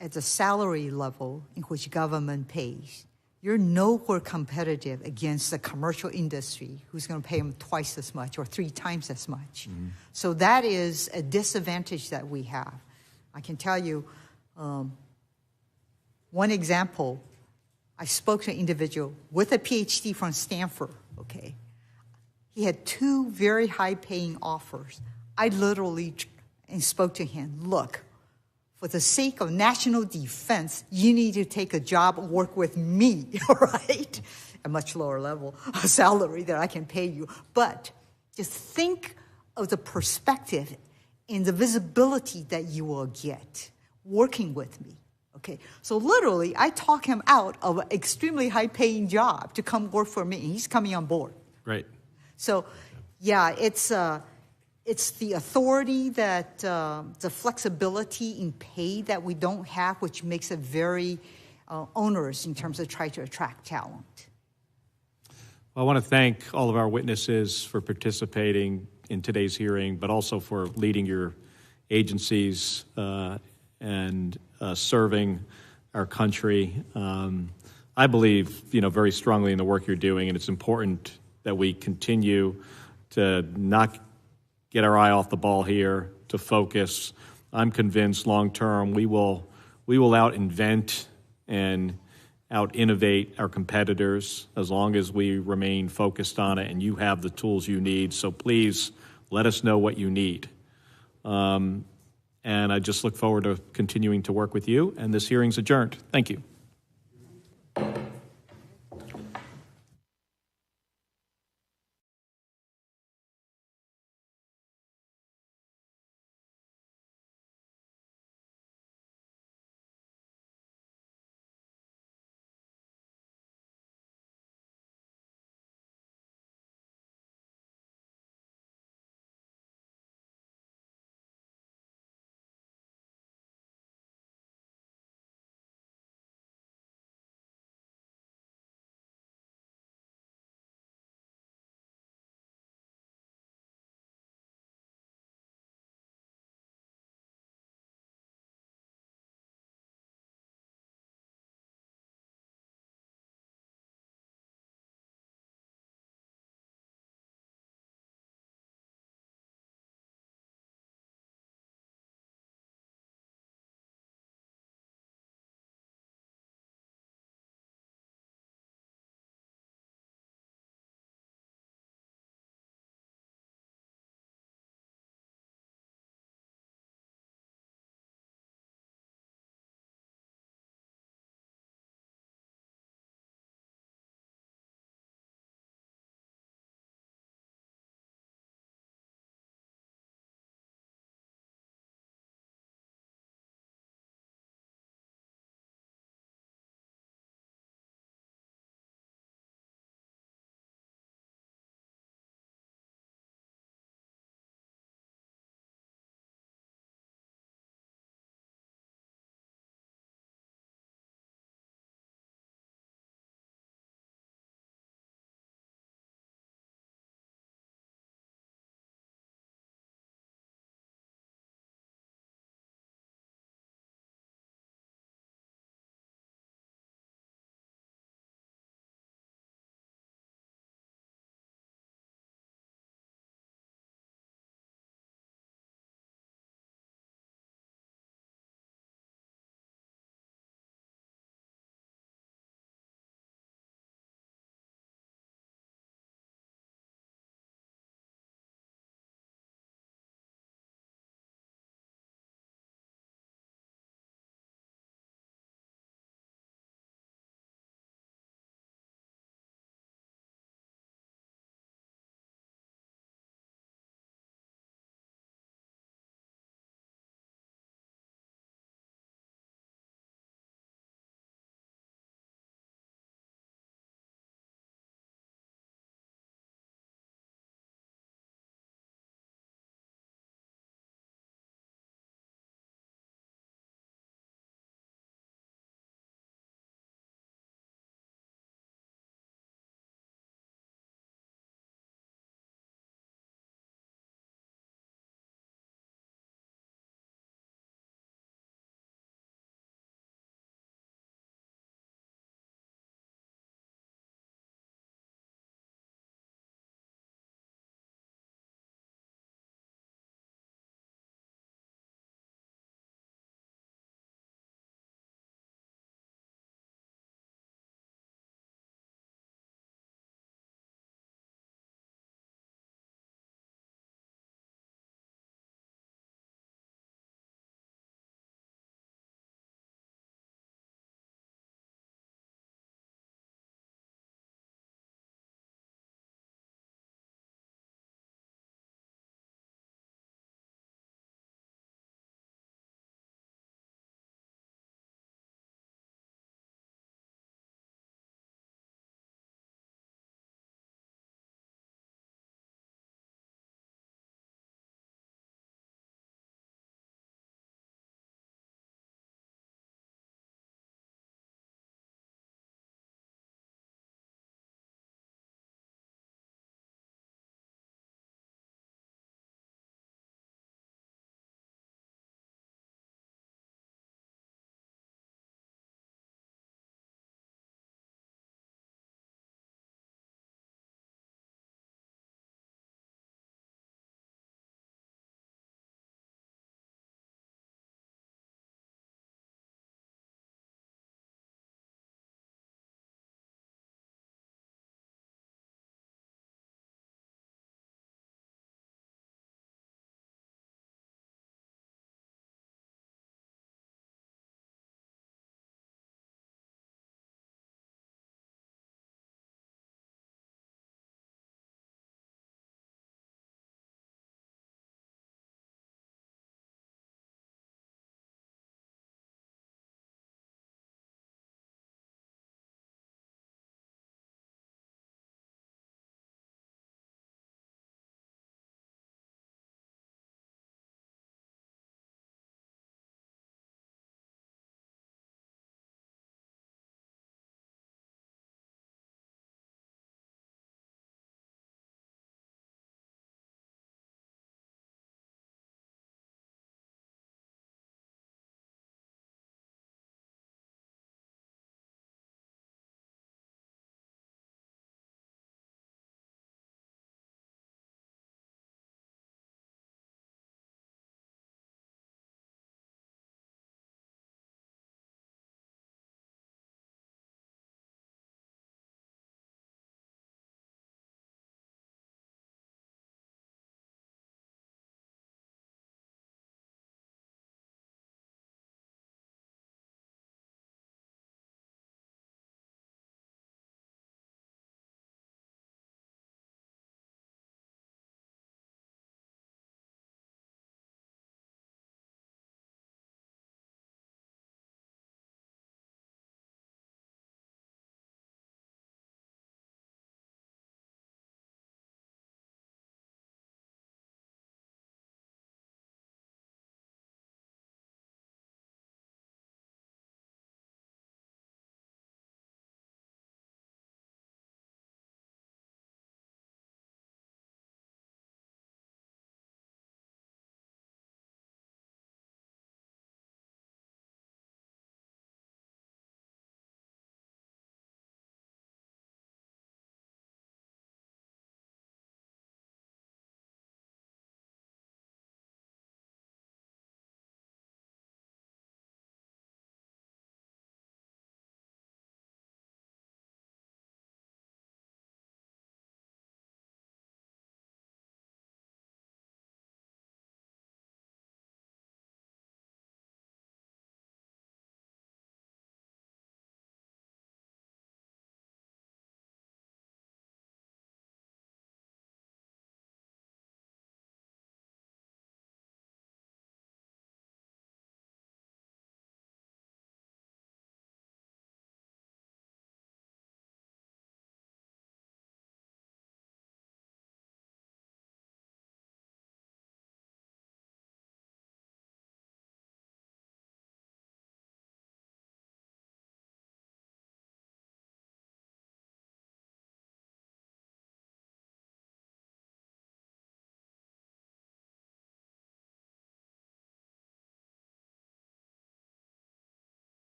at the salary level in which government pays. You're nowhere competitive against the commercial industry who's going to pay them twice as much or 3 times as much. Mm-hmm. So that is a disadvantage that we have. I can tell you one example. I spoke to an individual with a PhD from Stanford, okay? He had 2 very high-paying offers. I literally spoke to him, look, for the sake of national defense, you need to take a job and work with me, right? A much lower level of salary that I can pay you. But just think of the perspective and the visibility that you will get working with me. Okay, so literally, I talk him out of an extremely high-paying job to come work for me, and he's coming on board. Right. So, yeah, it's the authority that the flexibility in pay that we don't have, which makes it very onerous in terms of trying to attract talent. Well, I want to thank all of our witnesses for participating in today's hearing, but also for leading your agencies and serving our country. I believe, very strongly in the work you're doing, and it's important that we continue to not get our eye off the ball here, to focus. I'm convinced long-term we will out-invent and out-innovate our competitors as long as we remain focused on it, and you have the tools you need. So please let us know what you need. And I just look forward to continuing to work with you, and this hearing's adjourned. Thank you.